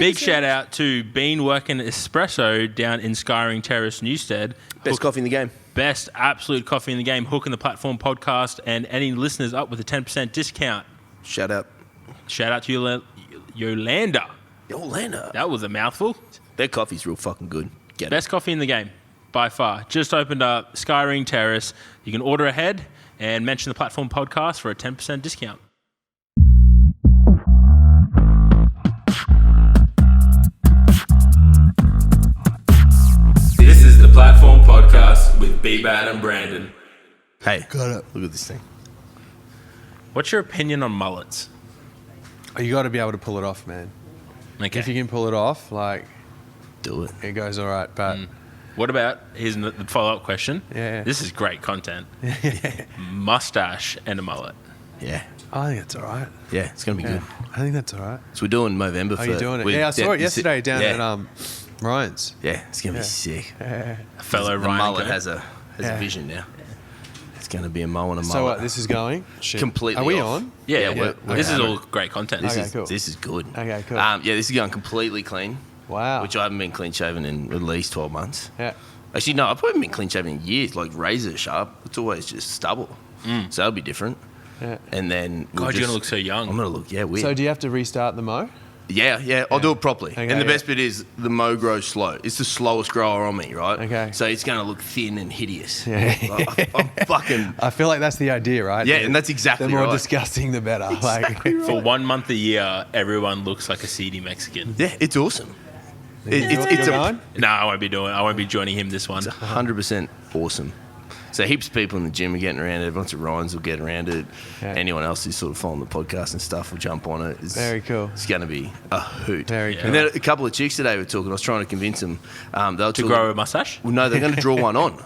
Big shout out to Bean Working Espresso down in Skyring Terrace, Newstead. Best coffee in the game. Best absolute coffee in the game. Hooking the Platform podcast, and any listeners up with a 10% discount. Shout out. Shout out to Yolanda. Yolanda. That was a mouthful. Their coffee's real fucking good. Get Best it. coffee in the game, by far. Just opened up Skyring Terrace. You can order ahead and mention the Platform podcast for a 10% discount. This is the Platform podcast with B-Bad and Brandon. Hey, got it. Look at this thing. What's your opinion on mullets? Oh, you got to be able to pull it off, man. Okay. If you can pull it off, like, Do it. it goes all right. But What about, here's the follow-up question. Yeah. This is great content. Mustache and a mullet. Yeah. I think it's all right. Yeah, it's going to be Yeah. good. I think that's all right. So we're doing Movember Are you doing it? with- Yeah, I saw it yesterday down yeah. at Ryan's. Yeah, it's going to Yeah. be sick. A fellow The Ryan. mullet and Co. has a Yeah. vision now. It's going to be a mo and a mullet. So what, this is going? Shit. Completely Are we off. on? Yeah, we're this is hammered. all great content. This Okay, is cool. this is good. Okay, cool. Yeah, this is going completely clean, Wow. which I haven't been clean shaven in at least 12 months. Yeah. Actually, no, I've probably been clean shaven in years, like razor sharp. It's always just stubble. So that'll be different. Yeah. And then we'll God, you're just- going to look so young. I'm going to look, weird. So do you have to restart the mo? Yeah, I'll do it properly. Okay, and the yeah. best bit is the mo grows slow. It's the slowest grower on me, right? Okay. So it's going to look thin and hideous. Yeah. Like, I'm fucking... I feel like that's the idea, right? Yeah, and that's exactly The more right. disgusting, the better. Exactly Like, For 1 month a year, everyone looks like a seedy Mexican. Yeah, it's awesome. It's It's going? No, I won't be joining him this one. 100% awesome. So heaps of people in the gym are getting around it. A bunch of Ryans will get around it. Yeah. Anyone else who's sort of following the podcast and stuff will jump on it. Very cool. It's going to be a hoot. Very And then a couple of chicks today were talking. I was trying to convince them. They'll To grow a mustache? Well, no, they're going to draw one on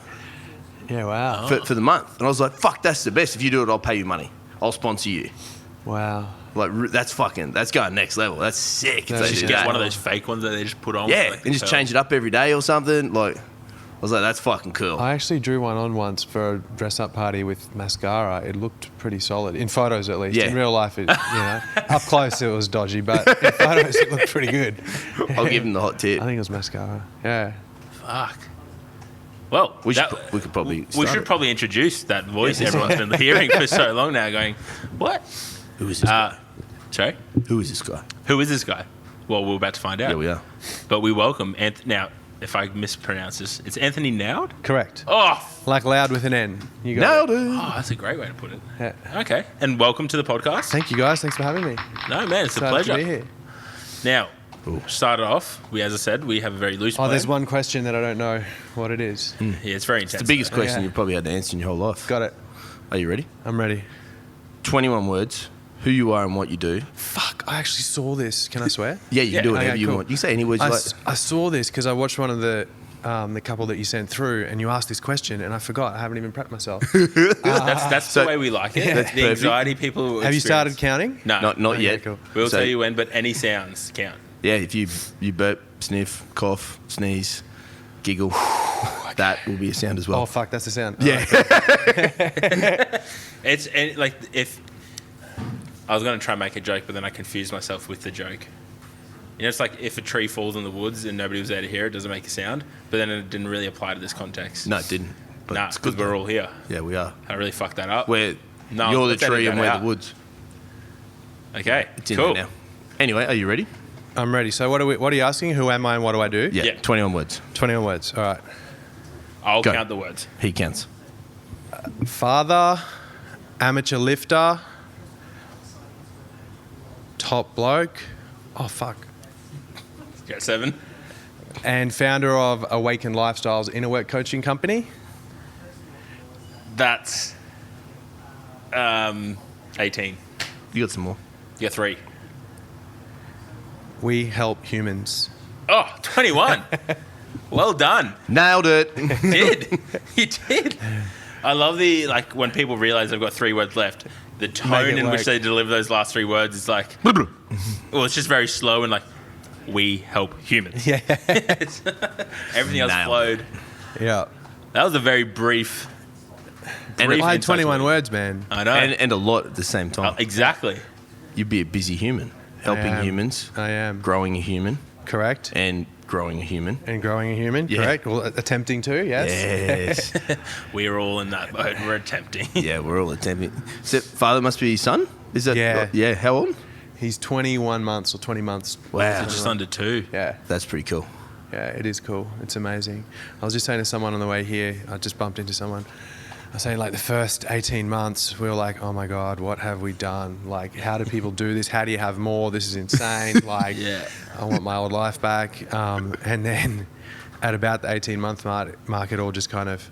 Yeah, wow. for the month. And I was like, fuck, that's the best. If you do it, I'll pay you money. I'll sponsor you. Wow. Like, that's going next level. That's sick. No, if they you do should Get that. one of those fake ones that they just put on. Yeah, with, like, and just the change it up every day or something. Like, I was like, that's fucking cool. I actually drew one on once for a dress-up party with mascara. It looked pretty solid, in photos at least. Yeah. In real life, up close it was dodgy, but in photos it looked pretty good. I'll give him the hot tip. I think it was mascara. Yeah. Fuck. Well, We could probably we start should it. probably introduce that voice everyone's been hearing for so long now, going, what? Who is this guy? Sorry? Who is this guy? Who is this guy? Well, we're about to find out. Yeah, we are. But we welcome Now, if I mispronounce this, it's Anthony Noud? Correct. Oh, Like loud with an N. You got Nailed it. it. oh, that's a great way to put it. Yeah. Okay. And welcome to the podcast. Thank you guys. Thanks for having me. No, man, it's a Excited pleasure. to be here. Now, started off, as I said, we have a very loose Oh, plan. there's one question that I don't know what it is. Yeah, it's very intense. It's the biggest though. question Yeah. you've probably had to answer in your whole life. Got it. Are you ready? I'm ready. 21 words, who you are and what you do. Fuck, I actually saw this. Can I swear? Yeah, you can do whatever Okay, you cool. want. You can say any words you like. I saw this because I watched one of the couple that you sent through, and you asked this question, and I forgot. I haven't even prepped myself. That's So- the way we like it. That's the perfect. anxiety people Have you experience. started counting? No. Not Okay, yet. cool. We'll So- tell you when, but any sounds count. Yeah, if you burp, sniff, cough, sneeze, giggle, that will be a sound as well. Oh, fuck, that's the sound. Yeah. It's like if I was going to try and make a joke, but then I confused myself with the joke. You know, it's like if a tree falls in the woods and nobody was there to hear it, it doesn't make a sound. But then it didn't really apply to this context. No, it didn't. But Nah, it's because good. we're all here. Yeah, we are. I really fucked that up. You're the let's edit tree and that we're out. the woods. Okay, It's in cool. there now. Anyway, are you ready? I'm ready. So what are you asking? Who am I and what do I do? Yeah. Yeah. 21 words. 21 words. All right. I'll Go. count the words. He counts. Father, amateur lifter, top bloke. Oh, fuck. Got 7. And founder of Awaken Lifestyles inner work coaching company. That's 18. You got some more. You got 3. We help humans. Oh, 21. Well done. Nailed it. You did. I love when people realize they've got 3 words left. The tone in which work. they deliver those last 3 words is like, well, it's just very slow and like, we help humans. Yeah. Everything else Nailed flowed. Yeah. That was a very brief. And brief I had insight 21 to it. words, man. I know. and a lot at the same time. Exactly. You'd be a busy human. helping am. humans, I am. growing a human, Correct. and growing a human. And growing a human, Yeah. correct? Well, attempting to, yes. Yes. We're all in that boat. We're attempting. Yeah, we're all attempting. So father must be his son? Is that? Yeah. Yeah. How old? He's 21 months or 20 months. Wow. Just under 2. Yeah. That's pretty cool. Yeah, it is cool. It's amazing. I was just saying to someone on the way here, I just bumped into someone. I was saying, like, the first 18 months, we were like, oh my God, what have we done? Like, how do people do this? How do you have more? This is insane. Like, Yeah. I want my old life back. And then at about the 18-month mark, it all just kind of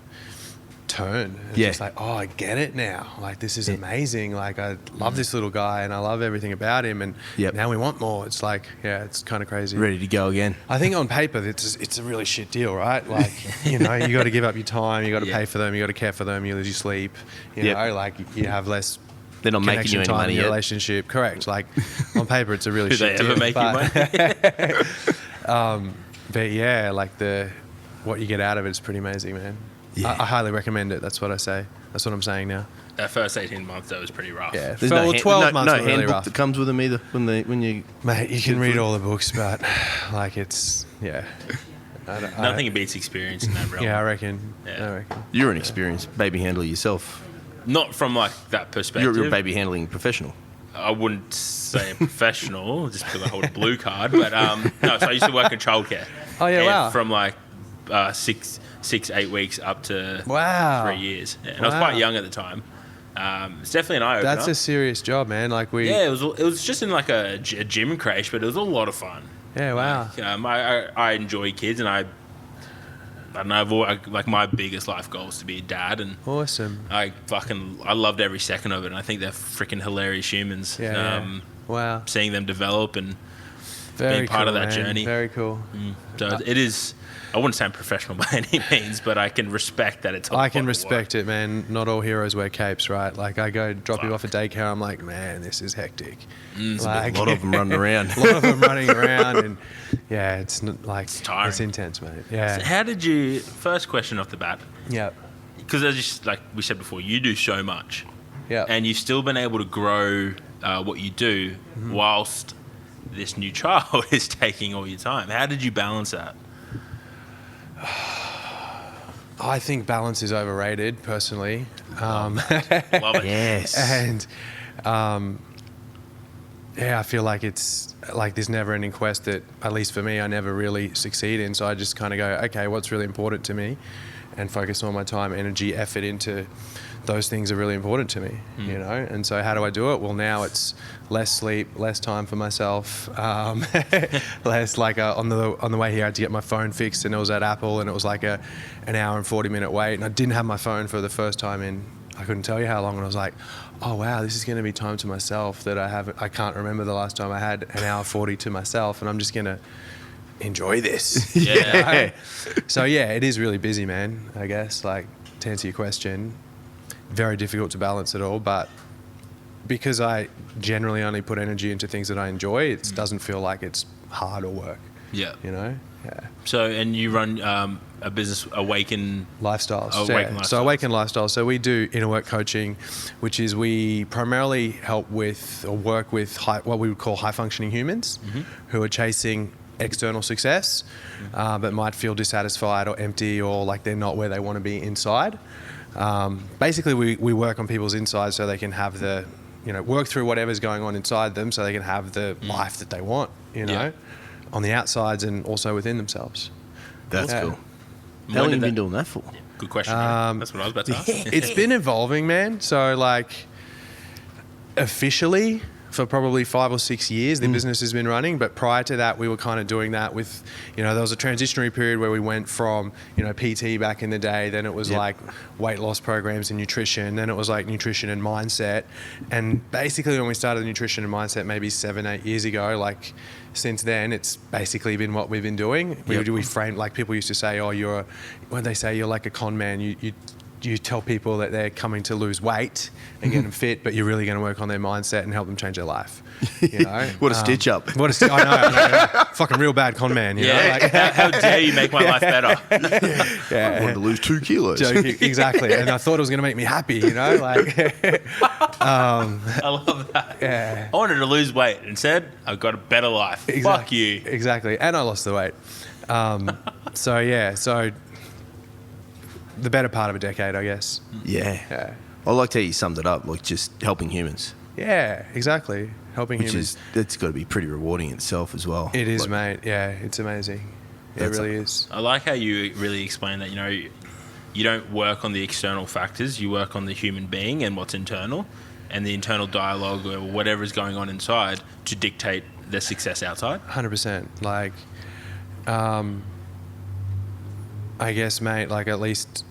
turned. It's Yeah. just like, oh, I get it now. Like, this is amazing. Like, I love this little guy and I love everything about him. And Yep. now we want more. It's like, yeah, it's kind of crazy. Ready to go again. I think on paper it's a really shit deal, right? Like, you know, you got to give up your time, you got to Yeah. pay for them, you got to care for them, you lose your sleep, you Yep. know, like you have less They're not making connection you any time money in your yet. relationship. Correct. Like on paper, it's a really Do shit they deal. ever make you money? But yeah, like what you get out of it is pretty amazing, man. Yeah. I highly recommend it. That's what I say. That's what I'm saying now. That first 18 months, that was pretty rough. Yeah. There's Well, 12 months no were really handbook rough. that comes with them either when you. Mate, you can read all the books, but like it's yeah. Nothing beats experience in that realm. Yeah, I reckon. Yeah. I reckon. You're an experienced baby handler yourself. Not from like that perspective. You're a baby handling professional. I wouldn't say a professional just because I hold a blue card, but no. So I used to work in childcare. Oh, yeah, And wow. From like 8 weeks up to Wow. 3 years, and I was Wow. quite young at the time. It's definitely an eye opener. That's a serious job, man. Like Yeah, it was just in like a gym crash, but it was a lot of fun. Yeah, wow. I enjoy kids, and I don't know. Like my biggest life goal is to be a dad, and Awesome. I loved every second of it. And I think they're freaking hilarious humans. Yeah. Yeah. Wow. Seeing them develop and Very being part of cool, that man. journey. Very cool. So it is. I wouldn't say I'm professional by any means, but I can respect that it's. I can respect it, man. Not all heroes wear capes, right? Like I go drop you off at daycare, I'm like, man, this is hectic. A lot of them running around. A lot of them running around, and yeah, it's tiring. it's intense, mate. Yeah. So how did you? First question off the bat, Yeah. because as just like we said before, you do so much, Yeah. and you've still been able to grow what you do Mm-hmm. whilst this new child is taking all your time. How did you balance that? I think balance is overrated, personally. Love it. Yes. And yeah, I feel like it's like this never-ending quest that, at least for me, I never really succeed in. So I just kind of go, okay, what's really important to me, and focus all my time, energy, effort into those things are really important to me, you know. And so how do I do it? Well, now it's less sleep, less time for myself, less like on the way here I had to get my phone fixed, and it was at Apple, and it was like an hour and 40-minute wait, and I didn't have my phone for the first time in I couldn't tell you how long, and I was like, oh wow, this is going to be time to myself that I can't remember the last time I had an hour 40 to myself, and I'm just going to enjoy this. Yeah. So yeah, it is really busy, man, I guess. Like, to answer your question, very difficult to balance it all, but because I generally only put energy into things that I enjoy, it doesn't feel like it's hard or work, Yeah. you know? Yeah. So, and you run a business, Awaken. Lifestyles. Oh, Awaken So Lifestyles. Awaken Lifestyles. So we do inner work coaching, which is we primarily help with or work with what we would call high functioning humans who are chasing external success, but might feel dissatisfied or empty, or like they're not where they want to be inside. Basically, we work on people's insides so they can have work through whatever's going on inside them so they can have the life that they want, Yeah. on the outsides and also within themselves. That's Yeah. cool. How long have you been doing that for? Good question. That's what I was about to ask. It's been evolving, man. So like officially for probably 5 or 6 years, the business has been running. But prior to that, we were kind of doing that with, there was a transitionary period where we went from, PT back in the day. Then it was like weight loss programs and nutrition. Then it was like nutrition and mindset. And basically when we started nutrition and mindset maybe 7-8 years ago, like since then, it's basically been what we've been doing. We framed, like people used to say, oh, when they say you're like a con man, you tell people that they're coming to lose weight and get them fit, but you're really going to work on their mindset and help them change their life. What a stitch up. I know. fucking real bad con man, you know? Yeah. Like, How dare you make my life better? I wanted to lose 2 kilos. joking, exactly. And I thought it was going to make me happy, you know? Like, I love that. yeah. I wanted to lose weight. Instead, I've got a better life. Fuck you. Exactly. And I lost the weight. So the better part of a decade, I guess. Yeah. I liked how you summed it up, like just helping humans, Yeah, exactly. Helping which humans. that's got to be pretty rewarding in itself as well. It is, Like, mate. Yeah, it's amazing. It That's really is. I like how you really explain that, you don't work on the external factors, you work on the human being and what's internal, and the internal dialogue or whatever is going on inside to dictate their success outside. 100%. Like, I guess, mate, like at least,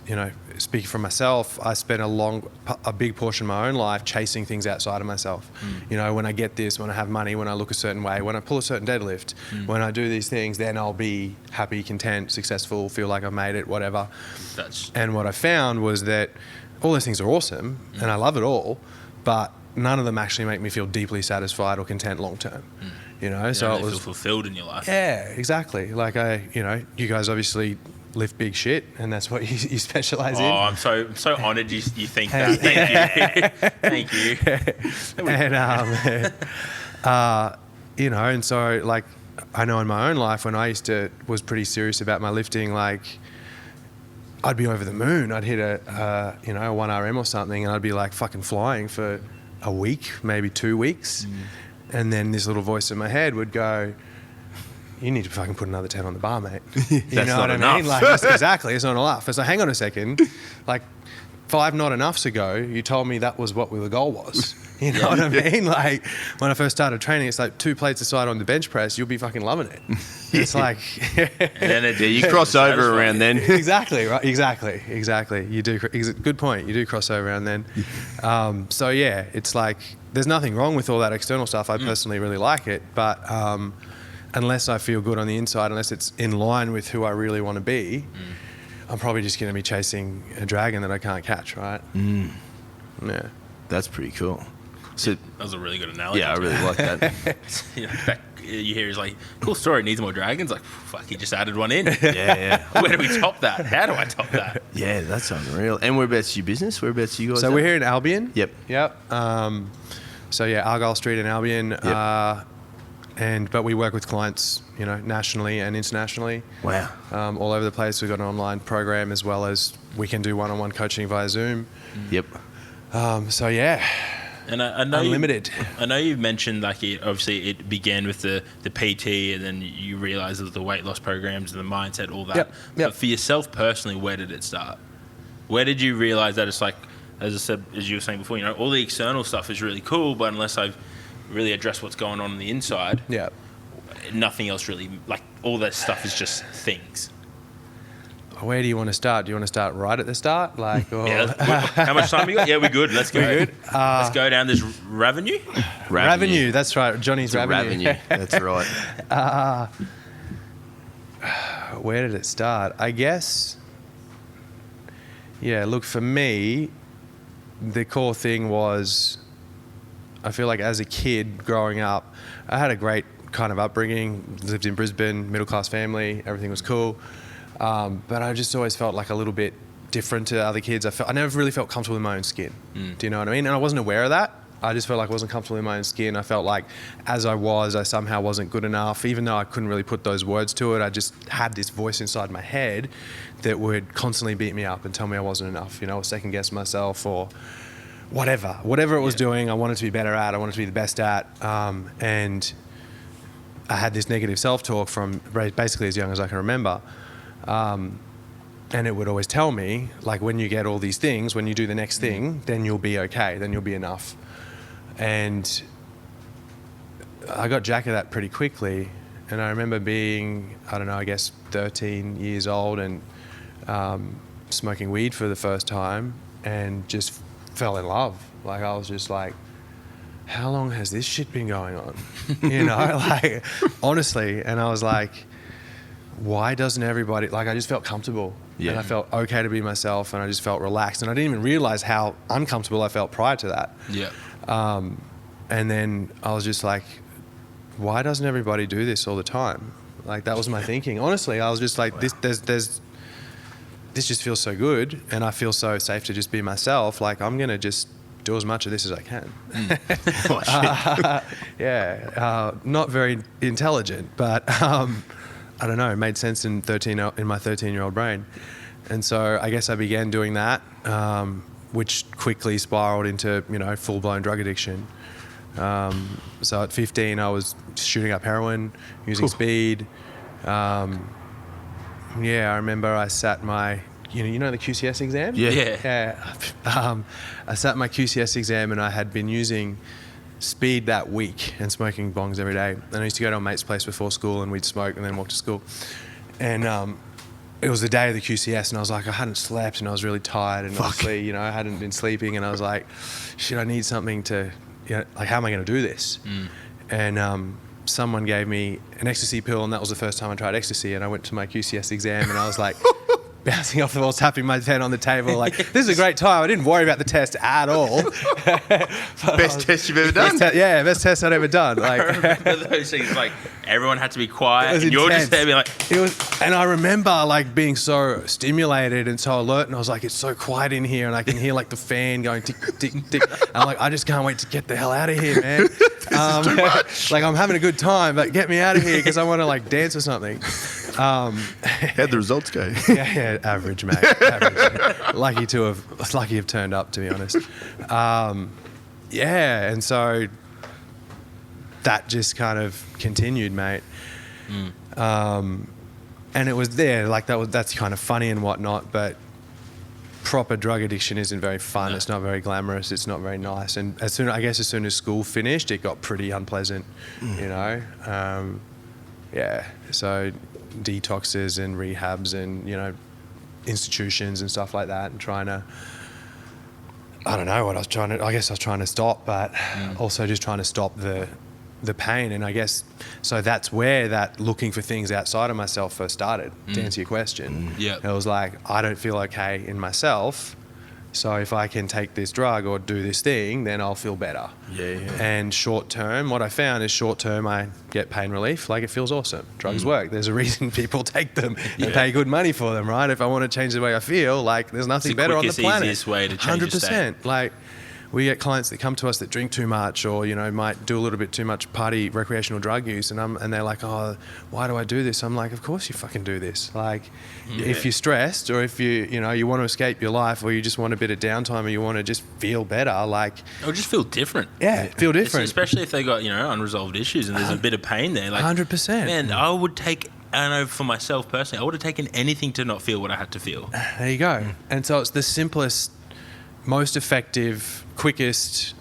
speaking for myself, I spent a big portion of my own life chasing things outside of myself. When I get this, when I have money, when I look a certain way, when I pull a certain deadlift, when I do these things, then I'll be happy, content, successful, feel like I've made it, whatever. And what I found was that all those things are awesome and I love it all, but none of them actually make me feel deeply satisfied or content long term. So it was feel fulfilled in your life. Yeah, exactly. Like you guys obviously lift big shit, and that's what you specialize in. Oh, I'm so honoured you think that. Thank you. Thank you. And and so like I know in my own life when I was pretty serious about my lifting, like I'd be over the moon. I'd hit a 1RM or something, and I'd be like fucking flying for a week, maybe 2 weeks, and then this little voice in my head would go, you need to fucking put another 10 on the bar, mate. You know what I mean? Like, exactly, it's not enough. It's like, hang on a second. Like, 5 not enoughs ago, you told me that was what the goal was. You know what I mean? Like, when I first started training, it's like 2 plates aside on the bench press, you'll be fucking loving it. It's like... and then you cross over around then. Exactly, right? Exactly. You do. Good point. You do cross over around then. So, yeah, it's like, there's nothing wrong with all that external stuff. I personally really like it, but... unless I feel good on the inside, unless it's in line with who I really want to be, I'm probably just going to be chasing a dragon that I can't catch, right? Yeah. That's pretty cool. So that was a really good analogy. Yeah, I really like that. You hear he's like, cool story, needs more dragons. Like, fuck, he just added one in. Yeah. Where do we top that? How do I top that? Yeah, that's unreal. And whereabouts your business? Whereabouts you guys? So we're here in Albion. Yep. So yeah, Argyle Street in Albion. Yep. But we work with clients, nationally and internationally. Wow. All over the place. We've got an online program as well as we can do one-on-one coaching via Zoom. Yep. So yeah. And I know unlimited. I know you've mentioned like it began with the PT and then you realised it was the weight loss programs and the mindset, all that. Yep. But for yourself personally, where did it start? Where did you realise that it's like, as I said, as you were saying before, all the external stuff is really cool, but unless I've really addressed what's going on the inside, nothing else really, like all that stuff is just things. Where do you want to start? Do you want to start right at the start? Like, or... How much time you got? Yeah, we're good. Let's go. We're good. Let's go down this Ravenue. Ravenue, that's right. Johnny's Ravenue. That's right. Where did it start? I guess, look, for me, the core thing was, I feel like as a kid growing up, I had a great kind of upbringing, lived in Brisbane, middle-class family, everything was cool. But I just always felt like a little bit different to other kids. I never really felt comfortable in my own skin. Do you know what I mean? And I wasn't aware of that. I just felt like I wasn't comfortable in my own skin. I felt like as I somehow wasn't good enough, even though I couldn't really put those words to it. I just had this voice inside my head that would constantly beat me up and tell me I wasn't enough, or second guess myself or whatever it was doing. I wanted to be better at, I wanted to be the best at. And I had this negative self-talk from basically as young as I can remember. And it would always tell me, like, when you get all these things, when you do the next thing, then you'll be okay, then you'll be enough. And I got jack of that pretty quickly. And I remember being, 13 years old and smoking weed for the first time and just fell in love. Like, I was just like, how long has this shit been going on? Like, honestly. And I was like, why doesn't everybody, like, I just felt comfortable. Yeah. And I felt okay to be myself and I just felt relaxed. And I didn't even realize how uncomfortable I felt prior to that. Yeah. And then I was just like, why doesn't everybody do this all the time? Like, that was my thinking. Honestly, I was just like, this just feels so good, and I feel so safe to just be myself. Like, I'm going to just do as much of this as I can. Not very intelligent, but I don't know, it made sense in my 13-year-old brain. And so I guess I began doing that, which quickly spiraled into, full-blown drug addiction. So at 15, I was shooting up heroin, using speed. I remember I sat my, the QCS exam? Yeah. I sat my QCS exam, and I had been using speed that week and smoking bongs every day. And I used to go to a mate's place before school, and we'd smoke and then walk to school. And it was the day of the QCS, and I was like, I hadn't slept, and I was really tired, and obviously, I hadn't been sleeping, and I was like, shit, I need something to, like, how am I going to do this? And someone gave me an ecstasy pill, and that was the first time I tried ecstasy, and I went to my QCS exam, and I was like bouncing off the walls, tapping my pen on the table, like, this is a great time. I didn't worry about the test at all. Best test you've ever done? Best test I'd ever done. Like, I remember those things, like, everyone had to be quiet, and intense. you're just there being like... And I remember, like, being so stimulated and so alert, and I was like, it's so quiet in here, and I can hear, like, the fan going tick, tick, tick. I'm like, I just can't wait to get the hell out of here, man. This is too much. Like, I'm having a good time, but get me out of here because I want to, like, dance or something. How'd the results go? Yeah, average, mate. Average. Lucky to have turned up, to be honest. And so that just kind of continued, mate. And it was there, like, that's kind of funny and whatnot, but proper drug addiction isn't very fun. No. It's not very glamorous. It's not very nice. And as soon as school finished, it got pretty unpleasant, So detoxes and rehabs and, institutions and stuff like that, and trying to, I don't know what I was trying to stop, but also just trying to stop the pain. And I guess, so that's where that looking for things outside of myself first started, to answer your question. It was like, I don't feel okay in myself, so if I can take this drug or do this thing, then I'll feel better. And short term, what I found is I get pain relief. Like, it feels awesome. Drugs work. There's a reason people take them and pay good money for them, right? If I want to change the way I feel, like, there's nothing better on the planet. It's the quickest, easiest way to change your state. 100%. Like, we get clients that come to us that drink too much, or might do a little bit too much party recreational drug use, and they're like, oh, why do I do this? I'm like, of course you fucking do this. Like, if you're stressed, or if you want to escape your life, or you just want a bit of downtime, or you want to just feel better, like, or just feel different. Feel different. Especially if they got unresolved issues and there's a bit of pain there. Like, 100%. Man, I would take. I know for myself personally, I would have taken anything to not feel what I had to feel. There you go. And so it's the simplest, most effective, quickest,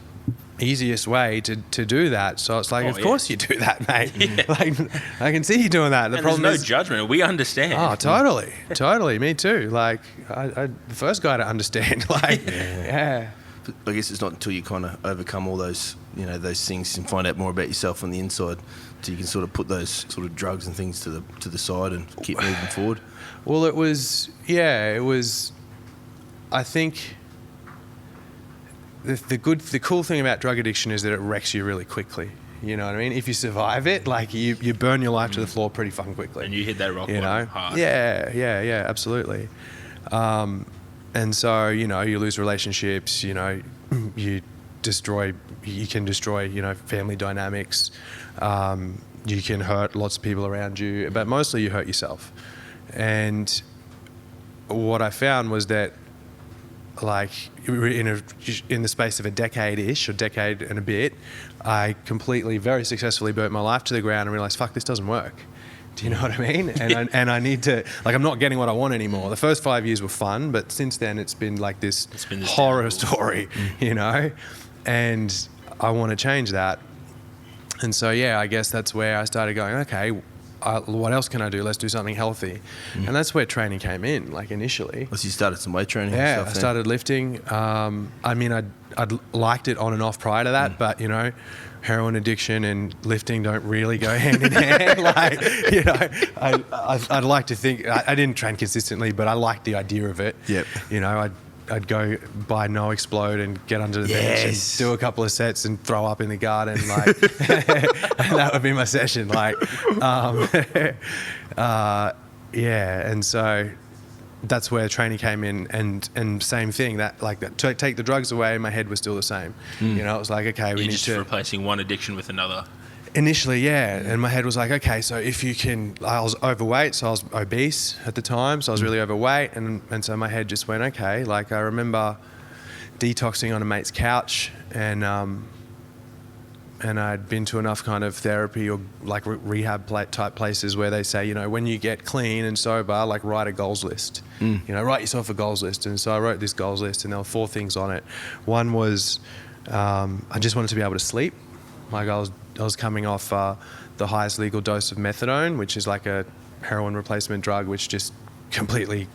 easiest way to do that. So it's like, of course you do that, mate. Like, I can see you doing that. The problem there's is no judgment. We understand. Oh, totally. Me too. Like, I the first guy to understand. Like, But I guess it's not until you kind of overcome all those, those things and find out more about yourself on the inside, so you can sort of put those sort of drugs and things to the side and keep moving forward. Well, it was. I think the cool thing about drug addiction is that it wrecks you really quickly. You know what I mean? If you survive it, like, you burn your life to the floor pretty fucking quickly. And you hit that rock bottom hard. Yeah, absolutely. And so, you lose relationships, you can destroy, family dynamics. You can hurt lots of people around you, but mostly you hurt yourself. And what I found was that, like, in the space of a decade-ish, or decade and a bit, I very successfully burnt my life to the ground and realized, fuck, this doesn't work. Do you know what I mean? And I need to, like, I'm not getting what I want anymore. The first 5 years were fun, but since then it's been like this horror story, and I want to change that. And so, I guess that's where I started going, okay, what else can I do? Let's do something healthy. And that's where training came in, like, initially. So you started some weight training and stuff? I started lifting. I'd liked it on and off prior to that, but, heroin addiction and lifting don't really go hand in hand. Like, I'd like to think, I didn't train consistently, but I liked the idea of it. Yep. I'd go buy No Explode and get under the bench and do a couple of sets and throw up in the garden, like, and that would be my session, like, yeah. And so that's where training came in, and same thing, that like that to take the drugs away, my head was still the same. You know, it was like, okay, we You're need just to replacing one addiction with another. Initially, yeah, and my head was like, okay, so if you can, I was overweight, so I was obese at the time, so I was really overweight, and so my head just went, okay, like I remember detoxing on a mate's couch, and I'd been to enough kind of therapy or like rehab type places where they say, you know, when you get clean and sober, like write a goals list, you know, write yourself a goals list. And so I wrote this goals list, and there were 4 things on it. One was I just wanted to be able to sleep. Like I was coming off the highest legal dose of methadone, which is like a heroin replacement drug, which just completely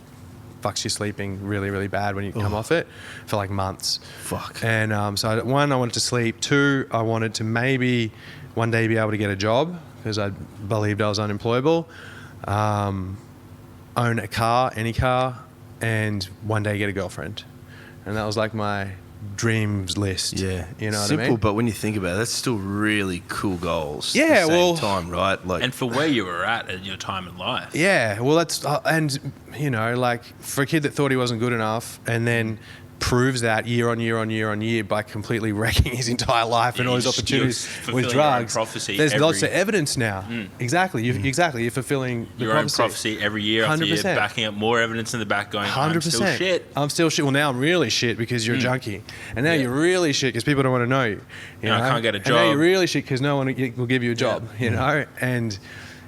fucks you sleeping really, really bad when you come off it for like months. Fuck. And so 1, I wanted to sleep. 2, I wanted to maybe one day be able to get a job because I believed I was unemployable. Own a car, any car, and one day get a girlfriend. And that was like my dreams list. Yeah, you know what I simple, mean? but when you think about it, that's still really cool goals. Yeah, at the same well, time, right? Like, And for where you were at your time in life. Yeah, well, that's and you know, like for a kid that thought he wasn't good enough, and then proves that year on year on year on year by completely wrecking his entire life and all his opportunities with drugs. There's lots of evidence now. Exactly, exactly. You're fulfilling the your own prophecy every year after year, 100%. backing up more evidence in the back, going, 100%. I'm still shit. I'm still shit. Well, now I'm really shit because you're a junkie, and now you're really shit because people don't want to know you. You know? I can't get a And now job. you're really shit because no one will give you a job. You know, and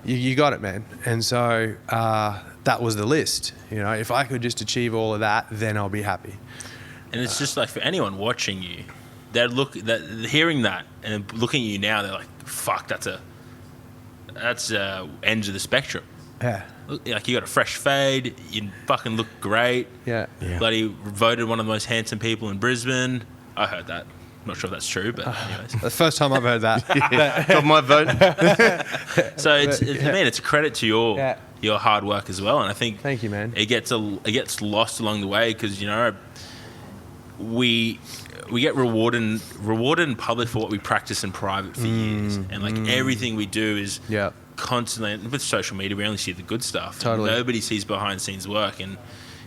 you got it, man. And so that was the list. You know, if I could just achieve all of that, then I'll be happy. And it's just like for anyone watching you, hearing that and looking at you now, they're like, "Fuck, that's ends of the spectrum." Yeah. Like you got a fresh fade, you fucking look great. Yeah. Bloody voted one of the most handsome people in Brisbane. I heard that. Not sure if that's true, but anyways. The first time I've heard that. got my vote. So it's a credit to your hard work as well, and I think Thank you, man. it gets lost along the way because you know we get rewarded in public for what we practice in private for years, and like everything we do is constantly. And with social media, we only see the good stuff. Totally. Nobody sees behind the scenes work, and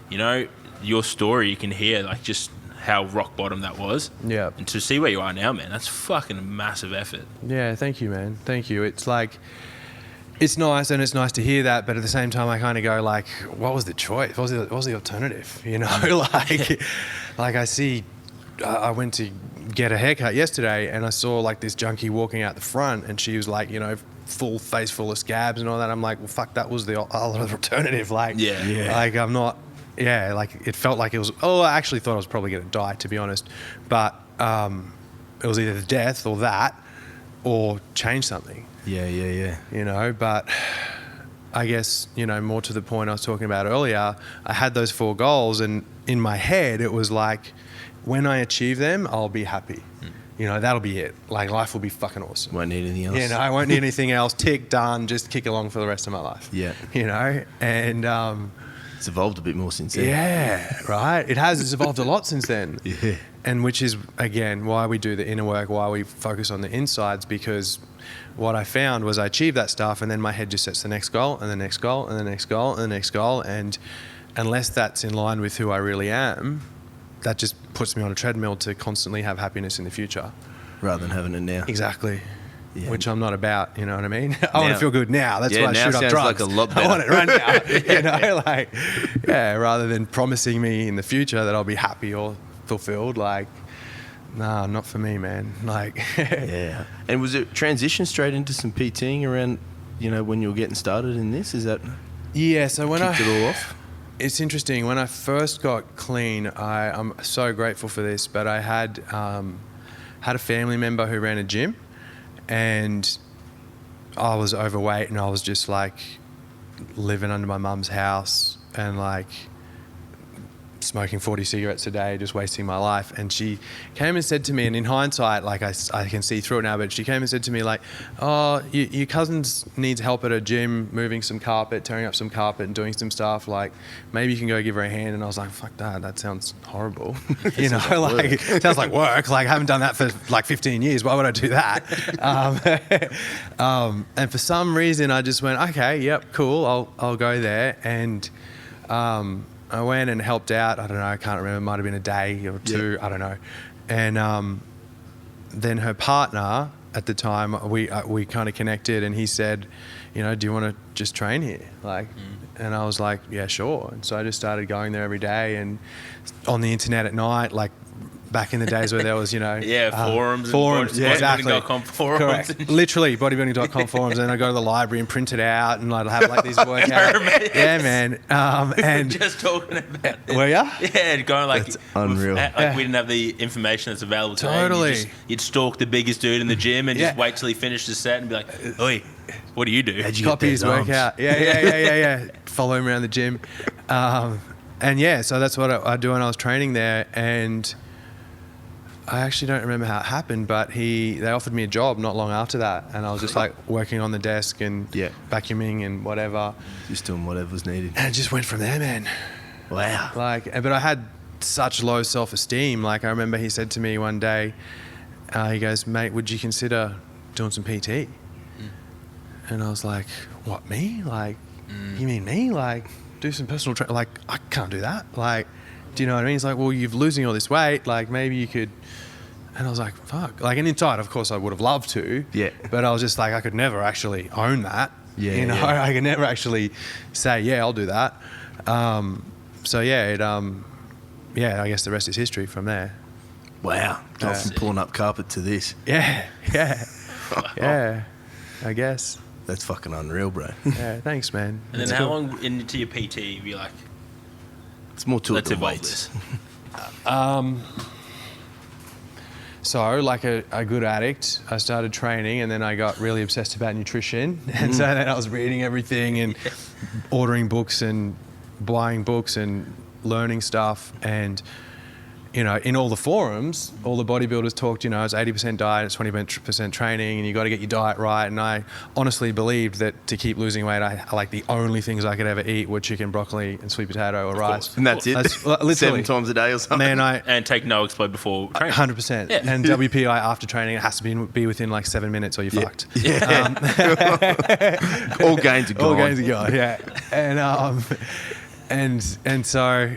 you know your story. You can hear like just how rock bottom that was. Yeah. And to see where you are now, man, that's fucking a massive effort. Yeah, thank you, man. Thank you. It's like, it's nice, and it's nice to hear that, but at the same time, I kind of go like, what was the choice? What was the alternative? You know, like I see, I went to get a haircut yesterday, and I saw like this junkie walking out the front, and she was like, you know, full face full of scabs and all that. I'm like, well, fuck, that was the other alternative. Like, like I'm not. Yeah, like it felt like it was. Oh, I actually thought I was probably going to die, to be honest. But it was either the death or that, or change something. Yeah. You know, but I guess, you know, more to the point I was talking about earlier, I had those 4 goals, and in my head it was like, when I achieve them, I'll be happy. You know, that'll be it. Like life will be fucking awesome. Won't need anything else. You know, I won't need anything else. Tick, done. Just kick along for the rest of my life. Yeah. You know, and. It's evolved a bit more since then. Yeah, right. It has. It's evolved a lot since then. Yeah. And which is, again, why we do the inner work, why we focus on the insides, because what I found was I achieved that stuff, and then my head just sets the next goal and the next goal and the next goal and the next goal. And unless that's in line with who I really am, that just puts me on a treadmill to constantly have happiness in the future. Rather than having it now. Exactly. Yeah. Which I'm not about, you know what I mean? I want to feel good now. That's why I now shoot up sounds drugs. like a lot better. I want it right now. You know, like, yeah, rather than promising me in the future that I'll be happy or fulfilled, like, nah, not for me, man. Like, yeah. And was it transition straight into some PTing around, you know, when you were getting started in this? Is that yeah, so when kicked it all off? It's interesting. When I first got clean, I'm so grateful for this, but I had a family member who ran a gym, and I was overweight, and I was just like living under my mum's house and like smoking 40 cigarettes a day, just wasting my life. And she came and said to me, and in hindsight, like I can see through it now, but she came and said to me like, oh, your cousin needs help at a gym, moving some carpet, tearing up some carpet and doing some stuff. Like, maybe you can go give her a hand. And I was like, fuck that sounds horrible. You know, like, it sounds like work. Like, I haven't done that for like 15 years. Why would I do that? And for some reason, I just went, okay, yep, cool. I'll go there. And I went and helped out. I don't know. I can't remember. It might have been a day or two. Yeah. I don't know. And then her partner at the time, we kind of connected, and he said, you know, do you want to just train here? Like, and I was like, yeah, sure. And so I just started going there every day, and on the internet at night, like back in the days where there was, you know, forums, exactly. bodybuilding.com forums. Correct. Literally bodybuilding.com forums, and I go to the library and print it out, and I'd have like these workouts. Yeah, man. And just talking about were ya? Yeah, going like That's unreal. Like we didn't have the information that's available today. Totally. You'd stalk the biggest dude in the gym and just wait till he finished his set and be like, "Oi, what do you do?" How'd you get Copy his those arms? workout. Yeah. Follow him around the gym. And yeah, so that's what I do when I was training there. And I actually don't remember how it happened, but they offered me a job not long after that. And I was just like working on the desk and vacuuming and whatever. Just doing whatever's needed. And it just went from there, man. Wow. Like, but I had such low self-esteem. Like, I remember he said to me one day, he goes, mate, would you consider doing some PT? And I was like, what, me? Like, you mean me? Like, do some personal training? Like, I can't do that. Like, do you know what I mean? He's like, well, you're losing all this weight. Like, maybe you could. And I was like, fuck. Like, and inside, of course, I would have loved to. Yeah. But I was just like, I could never actually own that. Yeah. You know, I could never actually say, yeah, I'll do that. So yeah, I guess the rest is history from there. Wow. Go from pulling up carpet to this. Yeah. I guess. That's fucking unreal, bro. Yeah, thanks, man. And then how long into your PT were you like, It's more to it let's than evolve weights. this? So, like a good addict, I started training, and then I got really obsessed about nutrition. And so then I was reading everything and ordering books and buying books and learning stuff. And, you know, in all the forums, all the bodybuilders talked, you know, it's 80% diet, it's 20% training, and you got to get your diet right. And I honestly believed that to keep losing weight, I like the only things I could ever eat were chicken, broccoli, and sweet potato or rice. And that's it. That's literally 7 times a day or something. Man, And take no explode before training. 100%. Yeah. And WPI after training, it has to be within like 7 minutes or you're fucked. All gains are gone. All gains are gone, yeah. And so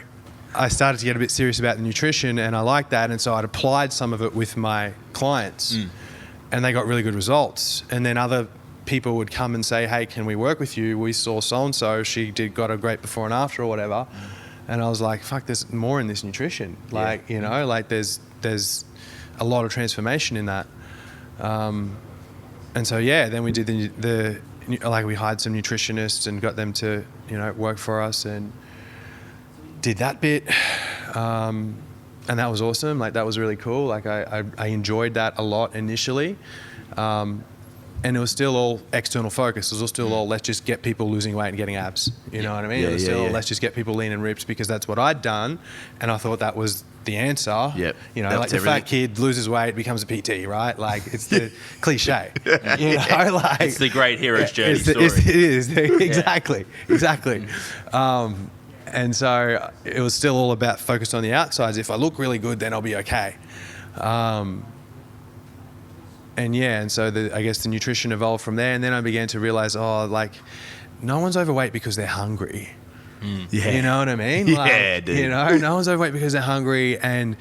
I started to get a bit serious about the nutrition, and I liked that, and so I'd applied some of it with my clients, and they got really good results. And then other people would come and say, hey, can we work with you? We saw so-and-so, she got a great before and after or whatever. And I was like, fuck, there's more in this nutrition. Like, you know, like there's a lot of transformation in that. And so, yeah, then we did we hired some nutritionists and got them to, you know, work for us and did that bit. And that was awesome. Like, that was really cool. Like, I enjoyed that a lot initially. And it was still all external focus. It was still all, let's just get people losing weight and getting abs. You know what I mean? It was still, let's just get people lean and ripped because that's what I'd done. And I thought that was the answer. Yep. You know, That's like the everything. fat kid loses weight, becomes a PT, right? Like, it's the cliche. You know, like, It's the great hero's journey it story. is. Exactly. And so it was still all about focused on the outsides. If I look really good, then I'll be okay. And so I guess the nutrition evolved from there. And then I began to realize, no one's overweight because they're hungry. Yeah. You know what I mean? Yeah, dude. You know, no one's overweight because they're hungry. And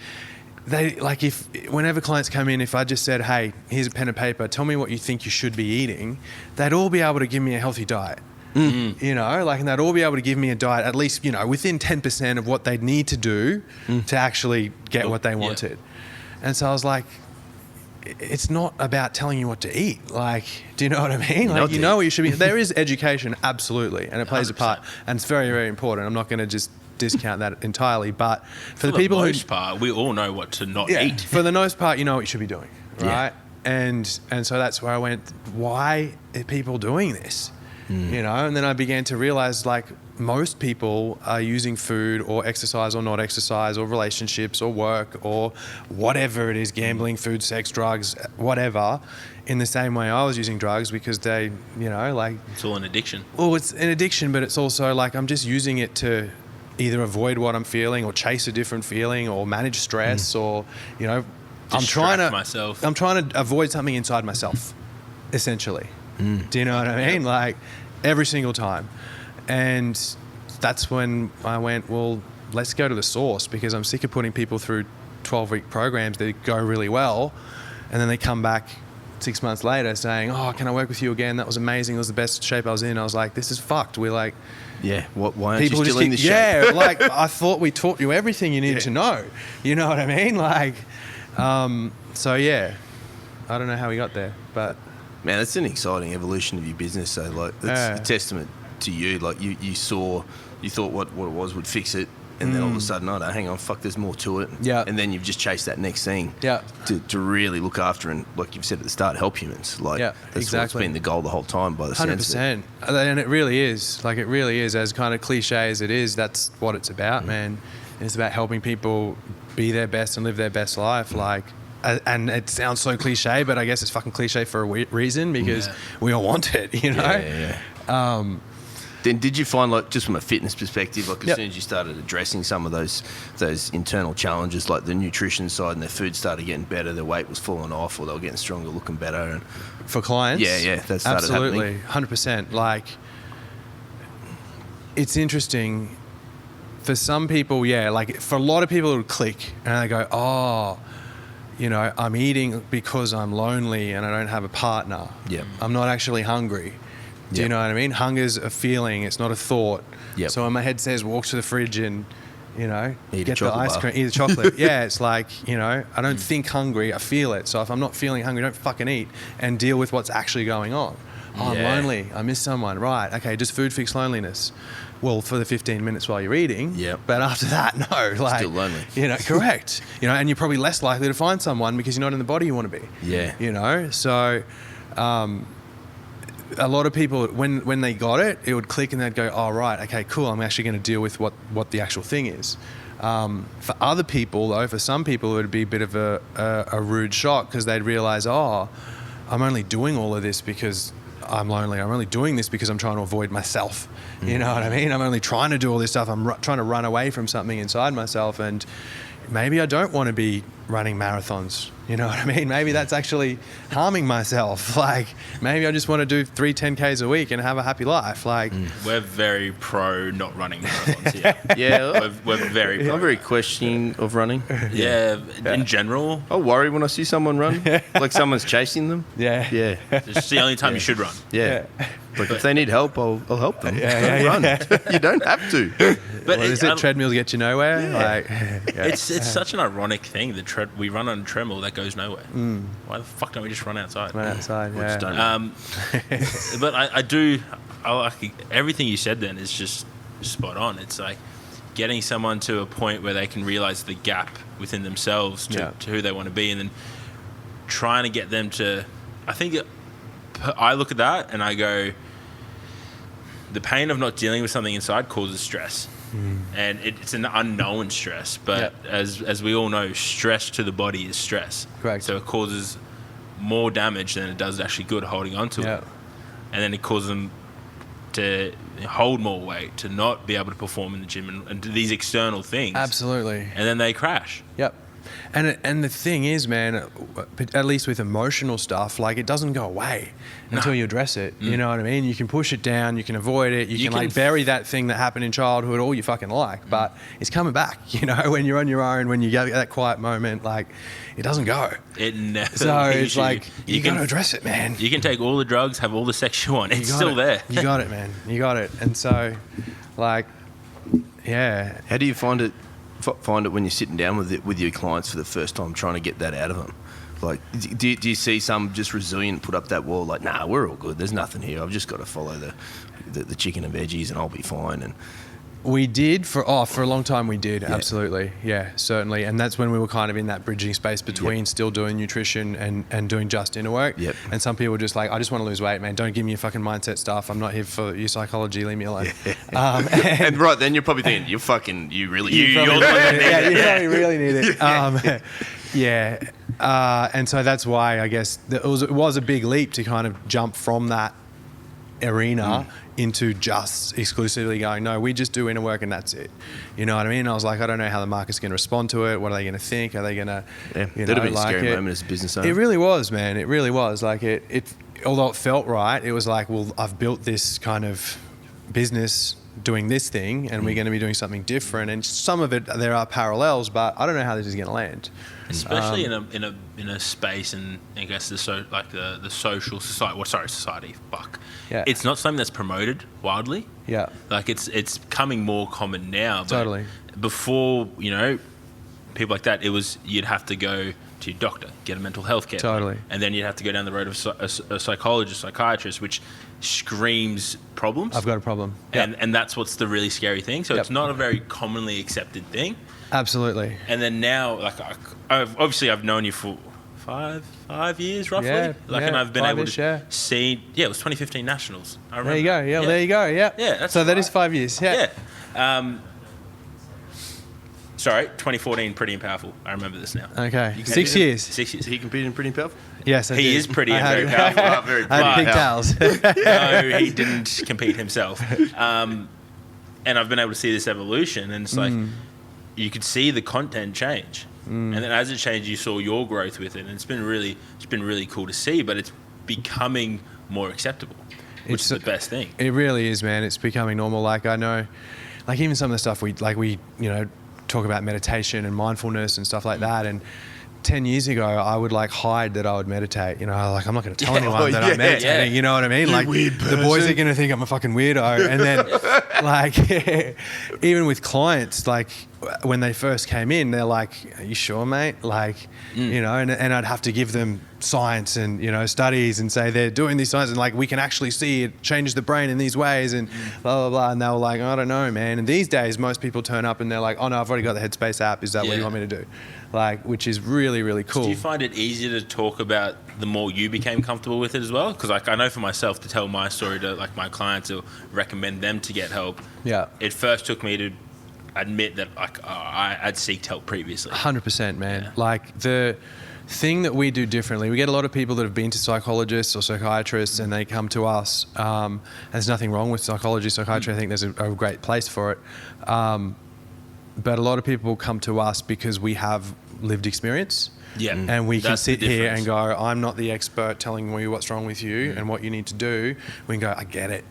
they, like, whenever clients come in, if I just said, hey, here's a pen and paper, tell me what you think you should be eating, they'd all be able to give me a healthy diet. You know, like, and they'd all be able to give me a diet at least, you know, within 10% of what they'd need to do to actually get what they wanted. And so I was like, it's not about telling you what to eat. Like, do you know what I mean? Like, you know what you should be. There is education, absolutely, and it plays 100%. A part, and it's very, very important. I'm not going to just discount that entirely, but for the people most part, we all know what to not eat. For the most part, you know what you should be doing, right? And so that's where I went, why are people doing this? you know. And then I began to realize, like, most people are using food or exercise or not exercise or relationships or work or whatever it is, gambling, food, sex, drugs, whatever, in the same way I was using drugs, because they, you know, like... It's all an addiction. Well, it's an addiction, but it's also like I'm just using it to either avoid what I'm feeling or chase a different feeling or manage stress or, you know, I'm trying to avoid something inside myself, essentially. Do you know what I mean? Like, every single time. And that's when I went, well, let's go to the source, because I'm sick of putting people through 12-week programs that go really well, and then they come back 6 months later saying, oh, can I work with you again? That was amazing. It was the best shape I was in. I was like, this is fucked. We're like... Yeah, why aren't you still in this shape? Yeah, like, I thought we taught you everything you needed to know. You know what I mean? Like, so yeah, I don't know how we got there, but... Man, that's an exciting evolution of your business. So, like, that's a testament to you. Like, you thought what it was would fix it, and then all of a sudden, oh, no, hang on, fuck, there's more to it. Yeah. And then you've just chased that next thing. Yeah. To really look after and, like you've said at the start, help humans. Like, that's what's been the goal the whole time, by the sense of it. 100%. And it really is. Like, it really is. As kind of cliche as it is, that's what it's about, man. It's about helping people be their best and live their best life. Like, and it sounds so cliche, but I guess it's fucking cliche for a reason, because we all want it, you know? Then did you find, like, just from a fitness perspective, like, as soon as you started addressing some of those internal challenges, like the nutrition side, and their food started getting better, their weight was falling off, or they were getting stronger, looking better? And for clients? Yeah, that started happening. Absolutely, 100%. Like, it's interesting. For some people, like, for a lot of people it would click, and they go, oh, you know, I'm eating because I'm lonely and I don't have a partner. Yeah. I'm not actually hungry. Do you know what I mean? Hunger's a feeling, it's not a thought. Yep. So when my head says walk to the fridge and, you know, get the ice cream, eat the chocolate. It's like, you know, I don't think hungry, I feel it. So if I'm not feeling hungry, don't fucking eat and deal with what's actually going on. Oh, I'm lonely, I miss someone. Right, okay, does food fix loneliness? Well, for the 15 minutes while you're eating. Yep. But after that, no. Like, still lonely. You know, correct. You know, and you're probably less likely to find someone because you're not in the body you want to be. Yeah. You know, so... a lot of people, when they got it, it would click and they'd go, oh, right, okay, cool, I'm actually going to deal with what the actual thing is. For other people, though, for some people, it would be a bit of a rude shock, because they'd realize, oh, I'm only doing all of this because I'm lonely. I'm only doing this because I'm trying to avoid myself. You know what I mean? I'm only trying to do all this stuff. I'm trying to run away from something inside myself, and maybe I don't want to be running marathons. You know what I mean? Maybe that's actually harming myself. Like, maybe I just want to do 3 10Ks a week and have a happy life. Like, we're very pro not running marathons here. we're very pro. I'm very questioning of running. In general. I worry when I see someone run, like someone's chasing them. Yeah. It's the only time you should run. Yeah. Like, if they need help, I'll help them. Run. You don't have to. But is it treadmills get you nowhere? Yeah. Like, it's such an ironic thing that we run on a treadmill that goes nowhere. Why the fuck don't we just run outside? Run outside, Just don't. But I like everything you said then is just spot on. It's like getting someone to a point where they can realize the gap within themselves to who they want to be, and then trying to get them to... I think I look at that and I go, the pain of not dealing with something inside causes stress. And it's an unknown stress, but as we all know, stress to the body is stress. Correct. So it causes more damage than it does actually good holding on to it. And then it causes them to hold more weight, to not be able to perform in the gym, and do these external things. Absolutely. And then they crash. Yep. And the thing is, man, at least with emotional stuff, like, it doesn't go away until you address it. You know what I mean? You can push it down, you can avoid it, you can like bury that thing that happened in childhood all you fucking like, but it's coming back, you know, when you're on your own, when you get that quiet moment, like, it doesn't go. It never. So it's like, you got to address it, man. You can take all the drugs, have all the sex you want, it's still there. You got it, man. You got it. And so, like, yeah. How do you find it when you're sitting down with your clients for the first time, trying to get that out of them? Like, do you see some just resilient put up that wall, like, nah, we're all good, there's nothing here, I've just got to follow the chicken and veggies and I'll be fine? And We did for a long time. We did, absolutely, yeah, certainly, and that's when we were kind of in that bridging space between still doing nutrition and doing just inner work. Yep. And some people were just like, I just want to lose weight, man. Don't give me your fucking mindset stuff. I'm not here for your psychology. Leave me alone. And right then you're probably thinking, you're the one that you probably really need it. And so that's why I guess it was a big leap to kind of jump from that arena into just exclusively going, no, we just do inner work and that's it. You know what I mean? I was like, I don't know how the market's going to respond to it. What are they going to think? Are they going to, that'd have been a scary moment as a business owner. It really was, man. It really was. Like it, although it felt right, it was like, well, I've built this kind of business doing this thing and we're going to be doing something different. And some of it, there are parallels, but I don't know how this is going to land. Especially in a space, and I guess the social society. Society. Fuck. Yeah. It's not something that's promoted wildly. Yeah. Like it's becoming more common now. But Totally. Before, people like that, it was you'd have to go to your doctor, get a mental health care. Totally. And then you'd have to go down the road of a psychologist, psychiatrist, which screams problems. I've got a problem. And that's what's the really scary thing. So it's not a very commonly accepted thing. Absolutely. And then now, like, I've known you for five years roughly. Yeah, and I've been able to yeah. see. Yeah, it was 2015 Nationals. I remember. There you go. Yeah, there you go. Yeah. Yeah. So that is 5 years. Yeah. Yeah. Sorry, 2014, Pretty and Powerful. I remember this now. Okay. You 6 years. 6 years. He competed in Pretty and Powerful? Yes, I He did. is pretty I and had- very powerful. Very I had pigtails. No, he didn't compete himself. And I've been able to see this evolution, and it's like you could see the content change, and then as it changed, you saw your growth with it, and it's been really cool to see. But it's becoming more acceptable, which is the best thing. It really is, man. It's becoming normal. Like I know, like even some of the stuff we talk about meditation and mindfulness and stuff like that, and 10 years ago, I would like hide that I would meditate. I'm not going to tell anyone that I'm meditating. You know what I mean? Like the boys are going to think I'm a fucking weirdo. And then like even with clients, like when they first came in, they're like, "Are you sure, mate?" Like, and I'd have to give them science and, studies and say they're doing these science and like, we can actually see it changes the brain in these ways and blah, blah, blah. And they were like, I don't know, man. And these days, most people turn up and they're like, oh no, I've already got the Headspace app. Is that what you want me to do? Like, which is really, really cool. Do you find it easier to talk about the more you became comfortable with it as well? Because like I know for myself, to tell my story to like my clients or recommend them to get help. Yeah. It first took me to admit that like I'd seeked help previously. 100%, man. Yeah. Like the thing that we do differently, we get a lot of people that have been to psychologists or psychiatrists and they come to us. There's nothing wrong with psychology, psychiatry. I think there's a great place for it. But a lot of people come to us because we have lived experience. Yeah. And we can That's the sit here difference. and go, I'm not the expert telling you what's wrong with you and what you need to do. We can go, I get it.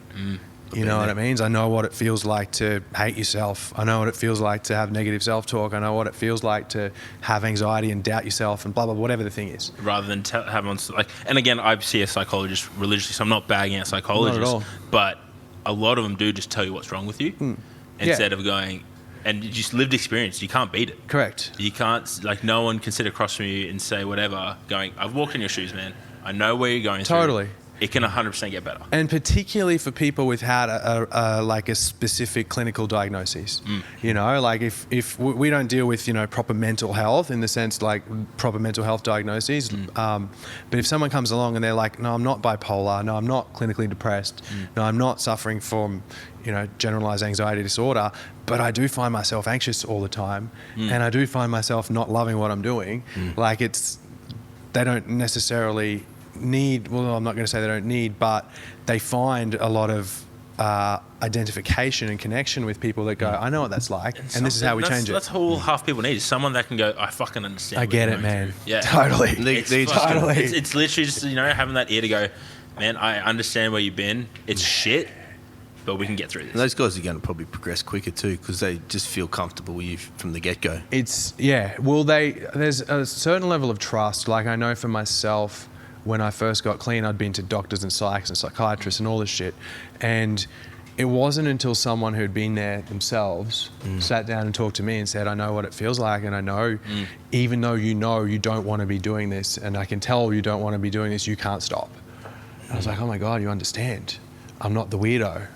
You know what it means? I know what it feels like to hate yourself. I know what it feels like to have negative self-talk. I know what it feels like to have anxiety and doubt yourself and blah, blah, whatever the thing is. Rather than have on like, and again, I see a psychologist religiously, so I'm not bagging out psychologists. Not at all. But a lot of them do just tell you what's wrong with you instead of going, and you just lived experience. You can't beat it. Correct. You can't, like, no one can sit across from you and say whatever, going, I've walked in your shoes, man. I know where you're going Totally. through. It can 100% get better. And particularly for people with had a specific clinical diagnosis, like if we don't deal with, proper mental health in the sense like proper mental health diagnoses. But if someone comes along and they're like, no, I'm not bipolar. No, I'm not clinically depressed. No, I'm not suffering from, generalized anxiety disorder, but I do find myself anxious all the time. And I do find myself not loving what I'm doing. Like they don't necessarily need, well, I'm not going to say they don't need, but they find a lot of identification and connection with people that go, I know what that's like, and this is how we change it. That's all half people need, is someone that can go, I fucking understand. I get it, man. Yeah. Totally. It's literally just, having that ear to go, man, I understand where you've been. It's shit, but we can get through this. And those guys are going to probably progress quicker too because they just feel comfortable with you from the get-go. There's a certain level of trust. Like I know for myself, when I first got clean, I'd been to doctors and psychs and psychiatrists and all this shit. And it wasn't until someone who'd been there themselves sat down and talked to me and said, I know what it feels like. And I know, even though you don't want to be doing this, and I can tell you don't want to be doing this, you can't stop. And I was like, oh my God, you understand. I'm not the weirdo.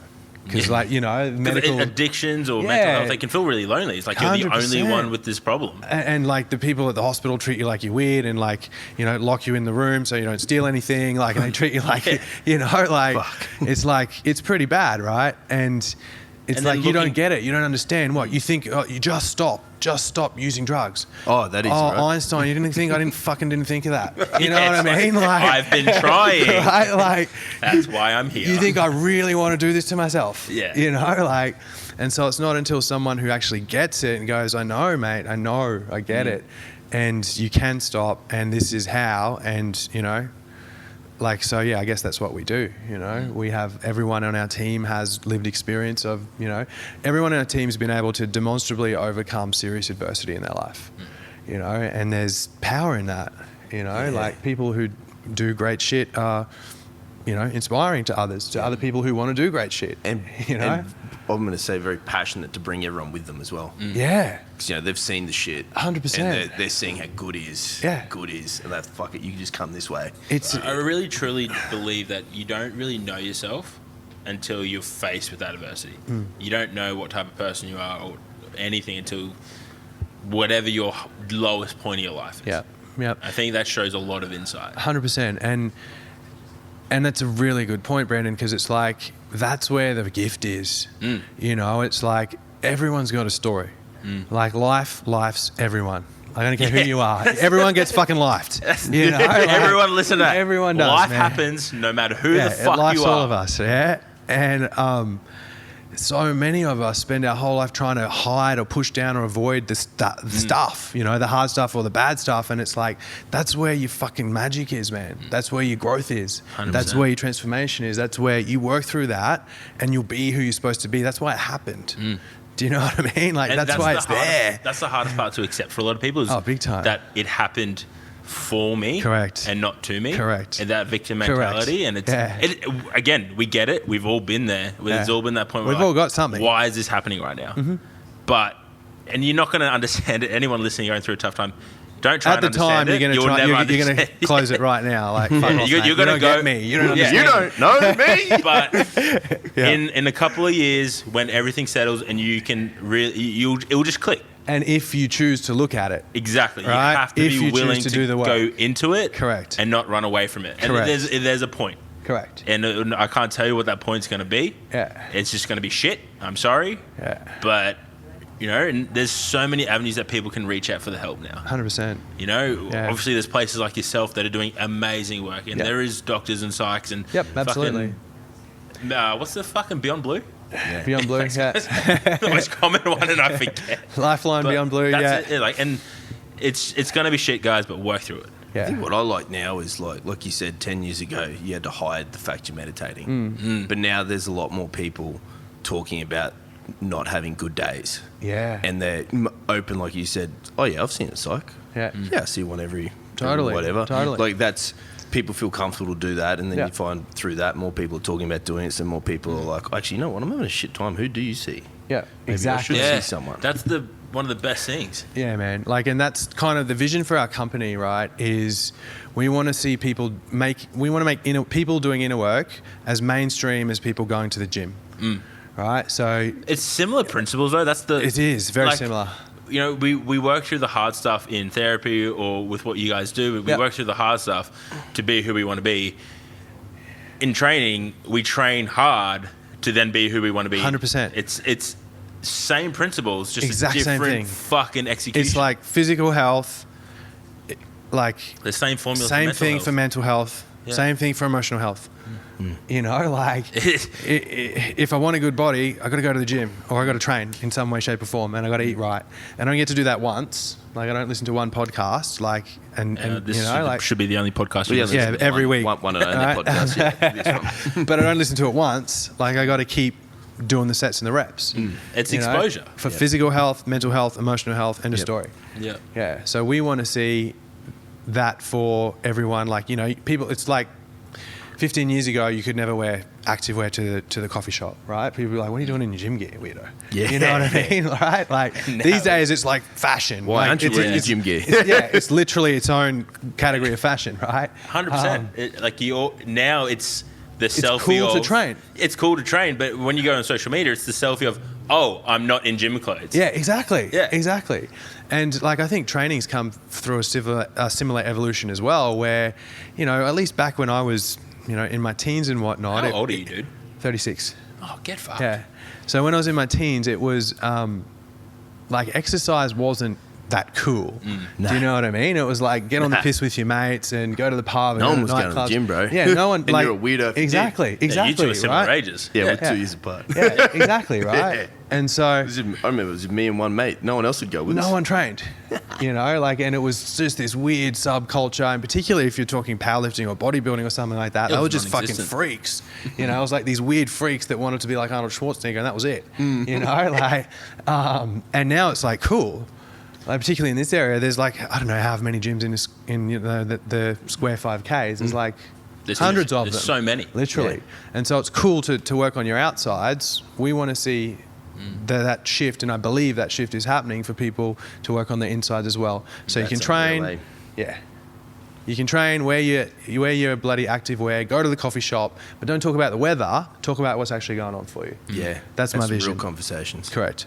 Because, like, you know, medical addictions or mental health, they can feel really lonely. It's like you're the 100%. only one with this problem. And like the people at the hospital treat you like you're weird and like, you know, lock you in the room so you don't steal anything. Like, and they treat you like, you know, like, it's like, it's pretty bad, right? And it's And like, then you don't get it. You don't understand what you think. Oh, you just stop using drugs. Oh, that is right. Einstein, you didn't think, I didn't think of that. You know what I mean? Like, I've been trying. Right? Like, that's why I'm here. you think I really want to do this to myself? Yeah. You know, like, and so it's not until someone who actually gets it and goes, I know, mate, I know, I get it. And you can stop, and this is how, and, you know, like, so yeah, I guess that's what we do, you know. We have, everyone on our team has lived experience of, you know, everyone on our team's been able to demonstrably overcome serious adversity in their life, you know, and there's power in that, you know, like people who do great shit are, you know, inspiring to others, to other people who want to do great shit. And, you know, and I'm going to say very passionate to bring everyone with them as well. yeah, Because, you know, they've seen the shit. 100%. And they're seeing how good is. Yeah. Good is. And that, fuck it, you can just come this way. I really truly believe that you don't really know yourself until you're faced with that adversity. You don't know what type of person you are or anything until whatever your lowest point of your life is. yeah, yeah. I think that shows a lot of insight. 100%. And that's a really good point, Brandon, because it's like, that's where the gift is. You know, it's like everyone's got a story. Like life's everyone. I don't care who you are. Everyone gets fucking lifed. You know, like, Everyone listen to that. Everyone does. Life man. happens no matter who the It fuck life's you are. all of us, yeah. And so many of us spend our whole life trying to hide or push down or avoid the stuff, you know, the hard stuff or the bad stuff. And it's like, that's where your fucking magic is, man. That's where your growth is. 100%. That's where your transformation is. That's where you work through that and you'll be who you're supposed to be. That's why it happened. Do you know what I mean? Like, And that's why it's there. That's the hardest part to accept for a lot of people. Is Oh, big time. That it happened for me, Correct. and not to me, Correct. and that victim Correct. mentality. And it's again, we get it. We've all been there. There's all been that point. Where We've all got something. Why is this happening right now? But and you're not going to understand it. Anyone listening going through a tough time, don't try At the and time, understand you're it. going to try. You'll never You're going to understand. close it right now. Like, fuck off, you're mate. gonna You don't go. get me. You don't Yeah. understand. You don't know me. But Yeah. in a couple of years, when everything settles and you can really, it'll just click. And if you choose to look at it, Exactly. Right. You have to If you be choose willing to to do the work. go into it. Correct. And not run away from it. And Correct. there's a point. correct. And I can't tell you what that point's going to be. Yeah. It's just going to be shit. I'm sorry. Yeah. But, you know, and there's so many avenues that people can reach out for the help now. 100%. You know, Yeah. obviously there's places like yourself that are doing amazing work. And Yep. there is doctors and psychs and Yep, absolutely. what's the fucking Beyond Blue? Beyond Blue, yeah. The most common one, and I forget. Lifeline But Beyond Blue, yeah. that's it, like, and it's going to be shit, guys, but work through it. I Yeah. think what I like now is like you said 10 years ago, you had to hide the fact you're meditating. But now there's a lot more people talking about not having good days. Yeah. And they're open, like you said, oh yeah, I've seen a psych. Yeah. Yeah, I see one every Totally, whatever. totally. Like that's, people feel comfortable to do that, and then Yeah. you find through that more people are talking about doing it, so more people are like, actually, you know what, I'm having a shit time. Who do you see? Yeah, Maybe I exactly. should Yeah, see someone. that's one of the best things. Yeah, man. Like, and that's kind of the vision for our company, right? Is we want to see people make people doing inner work as mainstream as people going to the gym, right? So It's similar principles, though. That's the. it is very like, similar. You know, we work through the hard stuff in therapy or with what you guys do. We Yep. work through the hard stuff to be who we want to be. In training, we train hard to then be who we want to be. 100%. It's same principles, just Exact a same different thing. fucking execution. It's like physical health, like the same formula. same for mental thing health. for mental health, Yeah. same thing for emotional health. You know, like if I want a good body, I got to go to the gym or I got to train in some way, shape, or form, and I got to eat right. And I don't get to do that once. Like I don't listen to one podcast. Like and this you know, like should be the only podcast. Well, You yeah, listen yeah, to. listen to every week. One and only Right. podcast. Yeah, this one. but I don't listen to it once. Like I got to keep doing the sets and the reps. It's you know, exposure. for physical health, mental health, emotional health, end of story. Yeah. Yeah. So we want to see that for everyone. Like, you know, people, it's like 15 years ago, you could never wear activewear to the coffee shop, right? People were like, what are you doing in your gym gear, weirdo? Yeah. You know what I mean? Right? Like these days it's like fashion. Why like, aren't you it's- wearing your it's- gym gear? yeah, it's literally its own category of fashion, right? 100%. Like now, it's the it's selfie cool of... to train. It's cool to train, but when you go on social media, it's the selfie of, oh, I'm not in gym clothes. Yeah, exactly. Yeah. Exactly. And like I think training's come through a similar evolution as well, where, you know, at least back when I was, you know, in my teens and whatnot. How old are you, dude? 36. Oh, get fucked. Yeah. So when I was in my teens, it was like exercise wasn't that cool. Do you know what I mean? It was like get on the piss with your mates and go to the pub. No and one was going to the gym, bro. Yeah, no one. And like, you're a weirdo. Exactly. Yeah, you two Exactly. are similar right? ages. Yeah, we're Yeah. 2 years apart. Yeah, exactly. Right. Yeah. And so I remember it was me and one mate. No one else would go with us. no one trained, you know, like, and it was just this weird subculture, and particularly if you're talking powerlifting or bodybuilding or something like that, It they were was just fucking non-existent. freaks, you know. It was like these weird freaks that wanted to be like Arnold Schwarzenegger, and that was it, you know, like, and now it's like cool. Like particularly in this area, there's like I don't know how many gyms in you know, the square 5Ks. There's like hundreds of them. There's so many. Literally. Yeah. And so it's cool to work on your outsides. We want to see that shift, and I believe that shift is happening for people to work on the insides as well. So That's you can unreal, train. eh? Yeah. You can train, wear your bloody active wear, go to the coffee shop, but don't talk about the weather. Talk about what's actually going on for you. Yeah. That's my vision. Real conversations. Correct.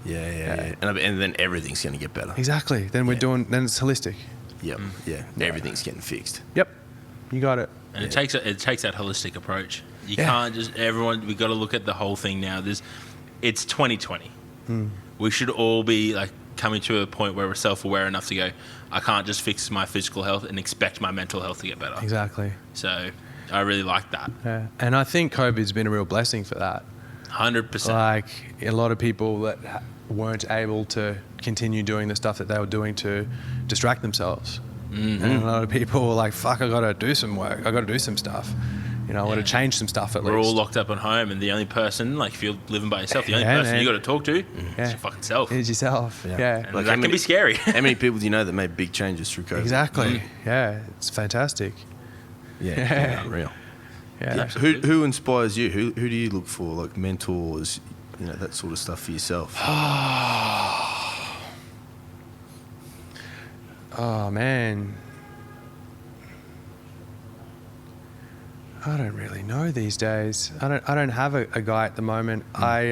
Yeah. And then everything's going to get better. Exactly. Then we're Yeah. then it's holistic. Yep. Yeah. Everything's getting fixed. Yep. You got it. And it takes that holistic approach. You Yeah. can't just we've got to look at the whole thing now. It's 2020. We should all be like coming to a point where we're self-aware enough to go, I can't just fix my physical health and expect my mental health to get better. Exactly. So I really like that. Yeah. And I think COVID's been a real blessing for that. 100%. Like a lot of people that weren't able to continue doing the stuff that they were doing to distract themselves. And a lot of people were like, fuck, I got to do some work. I got to do some stuff. You know, I want to change some stuff at We're least. all locked up at home, and the only person, like if you're living by yourself, the only Yeah, person man. you got to talk to is Yeah. your fucking self. It's yourself. Yeah. And Like, that how can many- be scary. How many people do you know that made big changes through COVID? Exactly. Yeah. It's fantastic. Yeah. Unreal. Yeah. Who inspires you? Who do you look for, like mentors, you know, that sort of stuff for yourself? Oh, man. I don't really know these days. I don't have a guy at the moment. I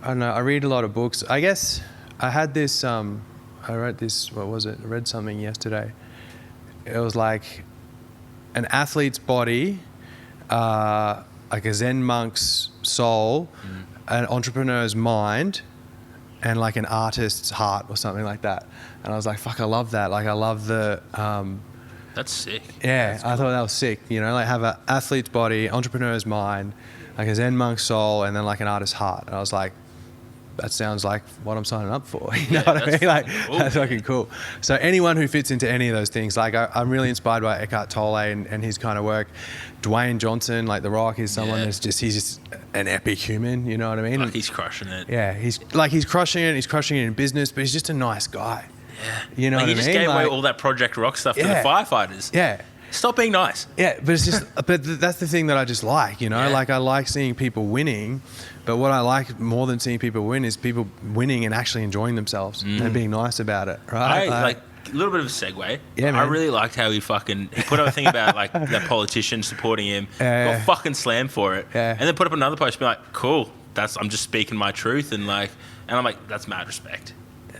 don't know. I read a lot of books. I guess I had this. I wrote this. What was it? I read something yesterday. It was like an athlete's body, like a Zen monk's soul, an entrepreneur's mind, and like an artist's heart or something like that. And I was like, fuck, I love that. Like I love the. That's sick. Yeah, I thought that was sick. You know, like have an athlete's body, entrepreneur's mind, like a Zen monk's soul, and then like an artist's heart. And I was like, that sounds like what I'm signing up for. You know what I that's mean? Like fucking cool, that's man. fucking cool. So anyone who fits into any of those things, like I'm really inspired by Eckhart Tolle and his kind of work. Dwayne Johnson, like The Rock, is someone Yeah. he's just an epic human. You know what I mean? Like he's crushing it. Yeah, he's crushing it. He's crushing it in business, but he's just a nice guy. Yeah. You know like what he I just mean? gave away Like- all that Project Rock stuff to the Yeah. firefighters. Yeah. Stop being nice. Yeah, but it's just, that's the thing that I just like, you know, Yeah. like I like seeing people winning, but what I like more than seeing people win is people winning and actually enjoying themselves and being nice about it, right? I like a little bit of a segue. Yeah, I man. really liked how he put up a thing about like that politician supporting him, Yeah. got fucking slammed for it, Yeah. and then put up another post, be like, cool, I'm just speaking my truth, and I'm like, that's mad respect.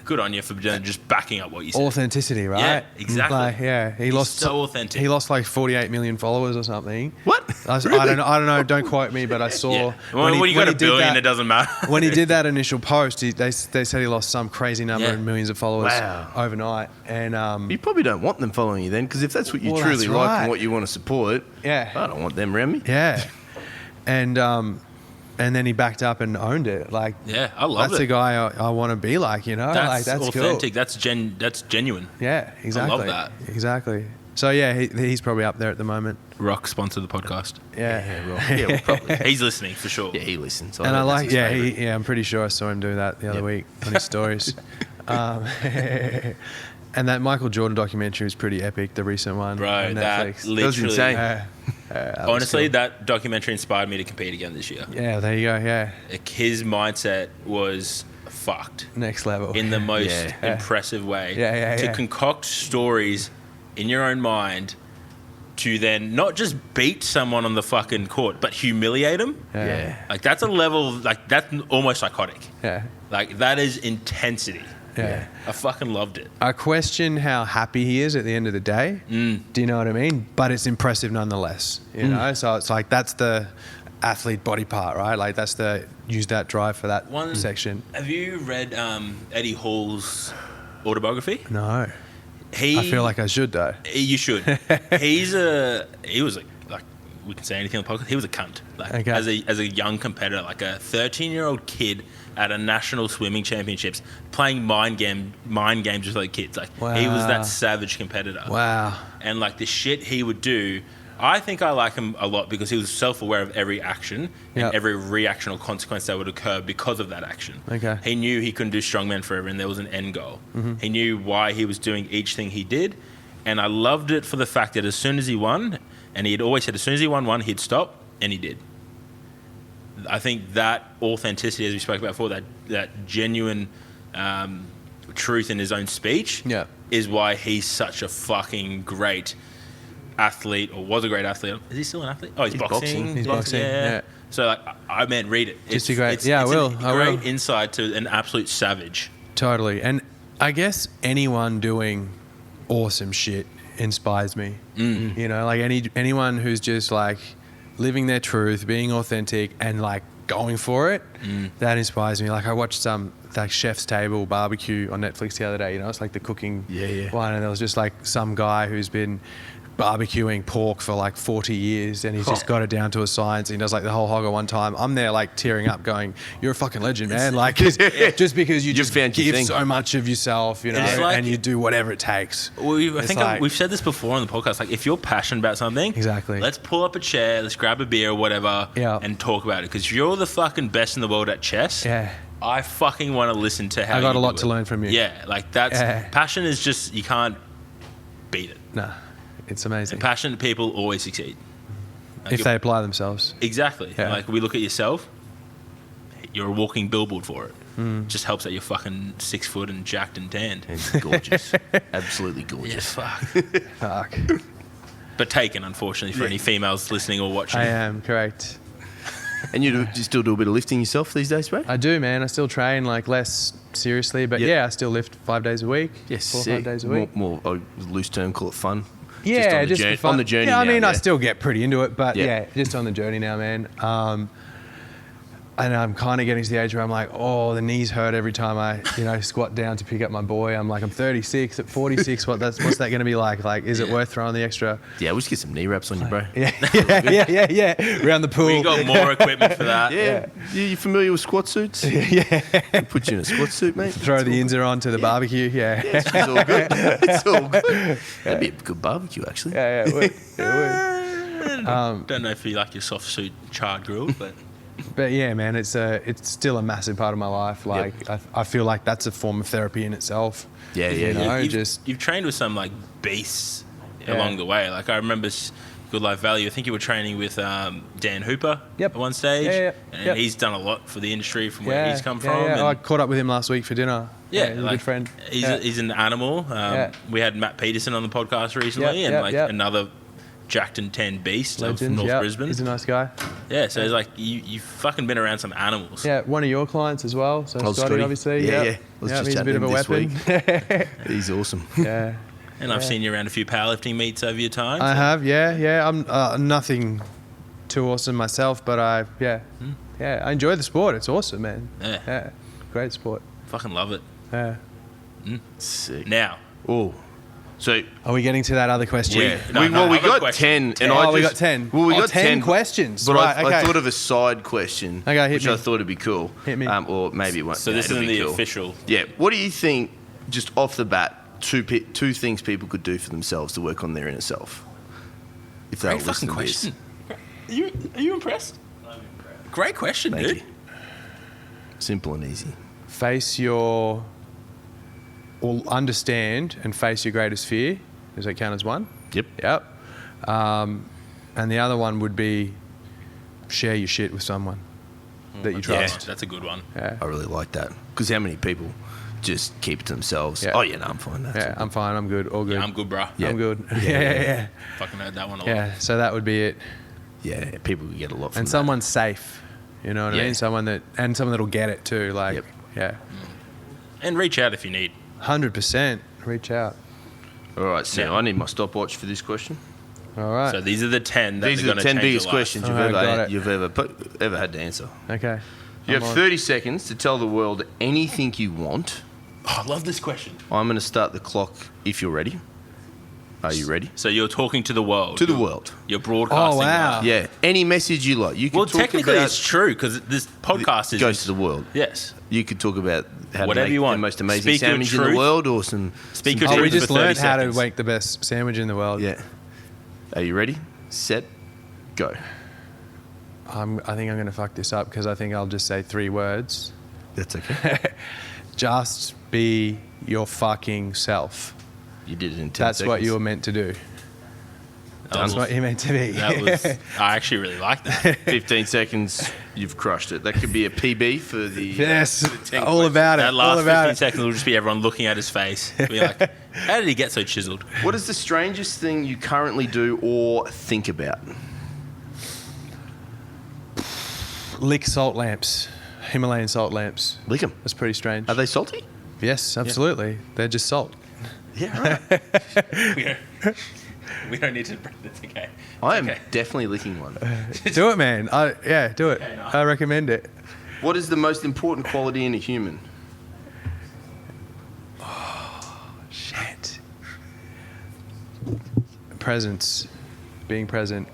Good on you for just backing up what you said. authenticity, right? Yeah, exactly. Like, yeah, he He's lost so authentic. He lost like 48 million followers or something. What? I don't know. Don't quote me, but I saw Yeah. When you got a billion, it doesn't matter. when he did that initial post, they said he lost some crazy number Yeah. of millions of followers Wow. overnight, and You probably don't want them following you then, because if that's what you Well, truly that's like right. and what you want to support, Yeah. I don't want them around me. yeah, and then he backed up and owned it. Like, Yeah, I love that's it. the guy I want to be like, you know? That's that's authentic. Cool. That's genuine. Yeah, exactly. that. Exactly. So yeah, he's probably up there at the moment. Rock sponsored the podcast. Yeah. Well, probably. He's listening for sure. Yeah, he listens. And I know that's like, his yeah, favourite. I'm pretty sure I saw him do that the other Yep. week on his stories. And that Michael Jordan documentary was pretty epic, the recent one Bro, on that Netflix. literally. insane. That was Honestly, cool. that documentary inspired me to compete again this year. Yeah, there you go. Yeah, Like, his mindset was fucked next level. in the most Yeah. impressive way. Yeah, To yeah. concoct stories in your own mind to then not just beat someone on the fucking court, but humiliate them. Yeah. Like that's a level, like that's almost psychotic. Yeah. Like that is intensity. Yeah. I fucking loved it. I question how happy he is at the end of the day. Do you know what I mean? But it's impressive nonetheless. You know, so it's like that's the athlete body part, right? Like that's the use that drive for that section. Have you read Eddie Hall's autobiography? No. I feel like I should though. You should. He was like we can say anything on the podcast. He was a cunt. Like Okay. as a young competitor, like a 13-year-old kid at a national swimming championships, playing mind games with other kids. Like he was that savage competitor. Wow. And like the shit he would do. I think I like him a lot because he was self-aware of every action and every reaction or consequence that would occur because of that action. Okay. He knew he couldn't do strongman forever and there was an end goal. He knew why he was doing each thing he did. And I loved it for the fact that as soon as he won, and he had always said as soon as he won one, he'd stop, and he did. I think that authenticity, as we spoke about before, that genuine truth in his own speech is why he's such a fucking great athlete, or was a great athlete. Is he still an athlete? Oh, he's boxing. He's boxing. Yeah. So like, I meant read it. Just a great. I will. Great insight to an absolute savage. Totally. And I guess anyone doing awesome shit inspires me. You know, like anyone who's just like living their truth, being authentic, and like going for it, that inspires me. Like I watched some like Chef's Table barbecue on Netflix the other day. You know, it's like the cooking one, and there was just like some guy who's been barbecuing pork for like 40 years and he's just got it down to a science. He does like the whole hog at one time. I'm there like tearing up going, you're a fucking legend, man. Like just because you just give so much of yourself, you know, like, and you do whatever it takes. I think we've said this before on the podcast. Like if you're passionate about something, let's pull up a chair, let's grab a beer or whatever and talk about it. Because you're the fucking best in the world at chess. I fucking want to listen to how I got you a lot do to it. learn from you. Yeah, like that's passion is just, you can't beat it. Nah. It's amazing. And passionate people always succeed. Like if they apply themselves. Exactly. Like we look at yourself, you're a walking billboard for it. Just helps that you're fucking 6 foot and jacked and tanned. And gorgeous. Absolutely gorgeous. Fuck. But taken, unfortunately, for any females listening or watching. I am, correct. And you still do a bit of lifting yourself these days, mate? I do, man. I still train like less seriously, but I still lift 5 days a week. Yes, 4 or 5 days a week. More loose term, call it fun. Yeah, just for fun. On the journey. Yeah, I mean, now, I still get pretty into it, but just on the journey now, man. And I'm kind of getting to the age where I'm like, oh, the knees hurt every time I, squat down to pick up my boy. I'm like, I'm 36 at 46. What's that going to be like? Like, is it worth throwing the extra? Yeah, we'll just get some knee wraps on you, bro. Yeah. Around the pool. We got more equipment for that. Yeah. You familiar with squat suits? We'll put you in a squat suit, mate. Throw the Inzer onto the barbecue. Yeah. It's all good. It's all good. That'd be a good barbecue, actually. Yeah, it would. Don't know if you like your soft suit charred grill, but... But yeah, man, it's still a massive part of my life. Like I feel like that's a form of therapy in itself. You've trained with some like beasts along the way. Like I remember Good Life Value. I think you were training with Dan Hooper at one stage, and he's done a lot for the industry from where he's come from. Yeah. I caught up with him last week for dinner. He's a good friend. He's an animal. We had Matt Peterson on the podcast recently, another jacked and tanned beast Legend, of North Brisbane. He's a nice guy. Yeah, so it's like you've fucking been around some animals. Yeah, one of your clients as well. So Scotty, obviously. Yeah. He's a bit of a weapon. He's awesome. Yeah. And I've seen you around a few powerlifting meets over your time. I have, yeah. I'm nothing too awesome myself, but I enjoy the sport. It's awesome, man. Yeah. Great sport. Fucking love it. Yeah. Sick. Now. Oh. So are we getting to that other question? Yeah. We got 10. And we got 10. Well, we got 10 questions. But I thought of a side question, which I thought would be cool. Hit me. Or maybe it won't. So this isn't the official. Yeah. What do you think, just off the bat, two things people could do for themselves to work on their inner self? If they were listening to this. Are you impressed? I'm impressed. Great question, Thank dude. you. Simple and easy. Understand and face your greatest fear. Does that count as one? Yep. And the other one would be share your shit with someone that you trust. Yeah, that's a good one. Yeah. I really like that. Because how many people just keep it to themselves. Yeah. Oh yeah, no, I'm fine. That's all I'm fine. I'm good. All good. Yeah, I'm good, bro. Yeah. I'm good. Yeah. Fucking heard that one a lot. Yeah. So that would be it. yeah, people can get a lot from And that. someone's safe. You know what I Yeah. mean? Someone that'll get it too. Like, Yep. yeah. And reach out if you need. 100%. Reach out. All right, Sam, Yeah. I need my stopwatch for this question. All right. So these are the 10 that These are are going the to 10 change biggest your life. questions Got you've it. ever had to answer. Okay. You I'm have on. 30 seconds to tell the world anything you want. Oh, I love this question. I'm going to start the clock if you're ready. Are you ready? So you're talking to the world. To the world. You're broadcasting. Oh, wow. live. Yeah, any message you like. You can Well, talk technically about it's true because this podcast is... goes to the world. Yes. You could talk about how Whatever to make you want. the most amazing Speak your sandwich in the truth. world, or some. Speak some your Oh, we truth just for 30 learned how to seconds. make the best sandwich in the world. Yeah. Are you ready? Set. Go. I think I'm going to fuck this up because I think I'll just say 3 words. That's okay. Just be your fucking self. You did it in 10 That's seconds. what you were meant to do. That's was- what you're meant to be. That was... I actually really like that. 15 seconds. You've crushed it. That could be a PB for the. Yes, 10 all about it. That All last about 15 it. seconds will just be everyone looking at his face. Be like, how did he get so chiseled? What is the strangest thing you currently do or think about? Lick salt lamps, Himalayan salt lamps. Lick 'em. That's pretty strange. Are they salty? Yes, absolutely. They're just salt. Yeah, right. We don't need to... It's okay. I am Okay. definitely licking one. Do it, man. Do it. Okay, no. I recommend it. What is the most important quality in a human? Shit. Presence. Being present.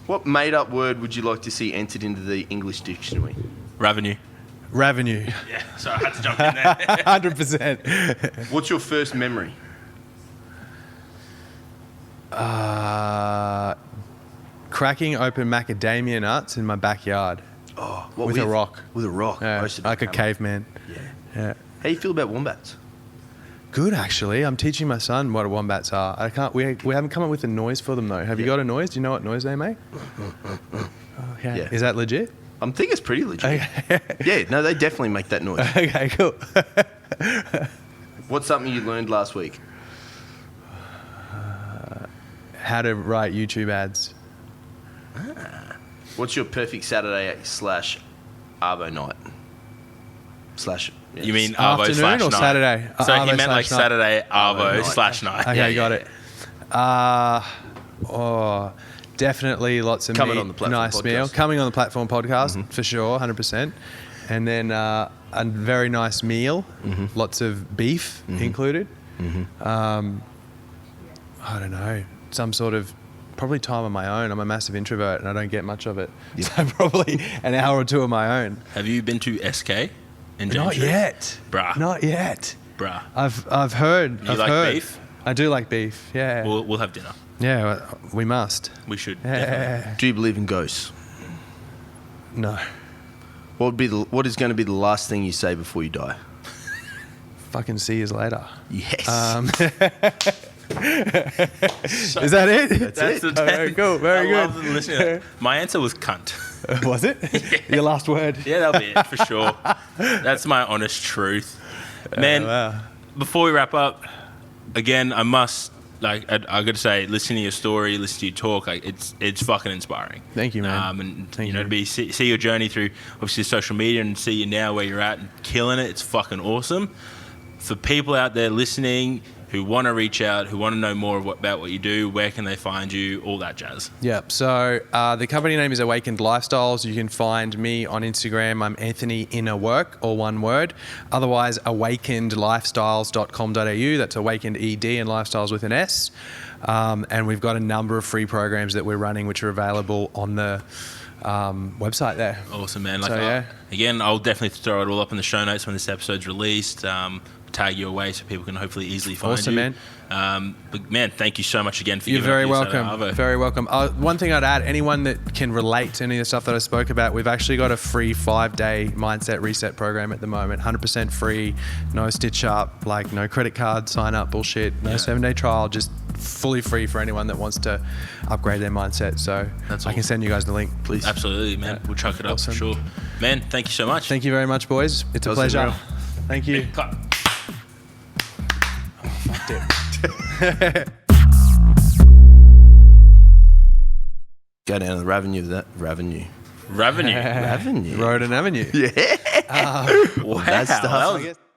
What made-up word would you like to see entered into the English dictionary? Revenue. Revenue. Yeah, so I had to jump in there. 100%. What's your first memory? Cracking open macadamia nuts in my backyard. Oh, what With a rock. With a rock. Yeah, roasted like a camel. caveman. Yeah. Yeah. How do you feel about wombats? Good, actually. I'm teaching my son what wombats are. We haven't come up with a noise for them though. Have you got a noise? Do you know what noise they make? Okay. Yeah. Is that legit? I think it's pretty legit. Okay. Yeah, no, they definitely make that noise. Okay, cool. What's something you learned last week? How to write YouTube ads. What's your perfect Saturday / Arvo night? You mean Afternoon Arvo slash or night? Saturday? So Arvo he meant like slash night. Saturday Arvo night. slash night. Okay, got it. Definitely lots of Coming meat, on the Platform nice meal. podcast. Coming on the platform podcast for sure, 100%. And then a very nice meal, lots of beef included. I don't know, some sort of probably time on my own. I'm a massive introvert and I don't get much of it. So probably an hour or 2 of my own. Have you been to SK in Not Gentry? yet, Bruh. Not yet. Bruh. I've heard. You I've like heard. beef? I do like beef. Yeah. We'll have dinner. Yeah, we must. We should. Definitely. Do you believe in ghosts? No. What is going to be the last thing you say before you die? Fucking see you later. Yes. Is that it? That's the Very cool. Very I good. love listening to that. My answer was cunt. Was it? Your last word? Yeah, that'll be it for sure. That's my honest truth. Man, Wow. before we wrap up, again, I must, I got to say, listen to your story, listen to you talk, it's fucking inspiring. Thank you, man. And, Thank to you. see your journey through, obviously, social media and see you now where you're at and killing it, it's fucking awesome. For people out there listening who want to reach out, who want to know more about what you do, where can they find you, all that jazz. Yep. So the company name is Awakened Lifestyles. You can find me on Instagram. I'm Anthony Inner Work, all one word. Otherwise, awakenedlifestyles.com.au. That's awakened ED and lifestyles with an S. And we've got a number of free programs that we're running, which are available on the website there. Awesome, man. So, yeah. Again, I'll definitely throw it all up in the show notes when this episode's released. Tag you away so people can hopefully easily find Awesome, you. man. But man, thank you so much again for You're giving very up your welcome. Saturday Arvo. Very welcome. One thing I'd add, anyone that can relate to any of the stuff that I spoke about, we've actually got a free 5-day mindset reset program at the moment. 100% free, no stitch up, like no credit card sign up bullshit, no 7-day trial, just fully free for anyone that wants to upgrade their mindset. So That's I can awesome. send you guys the link, please. Absolutely, man. We'll chuck it up Awesome. for sure. Man, thank you so much. Thank you very much, boys. It's a Awesome, pleasure. bro. Thank you. Cut. tip. Go down to the revenue of that. Revenue. Revenue. Revenue. Road and Avenue. Yeah. Wow. That stuff. That was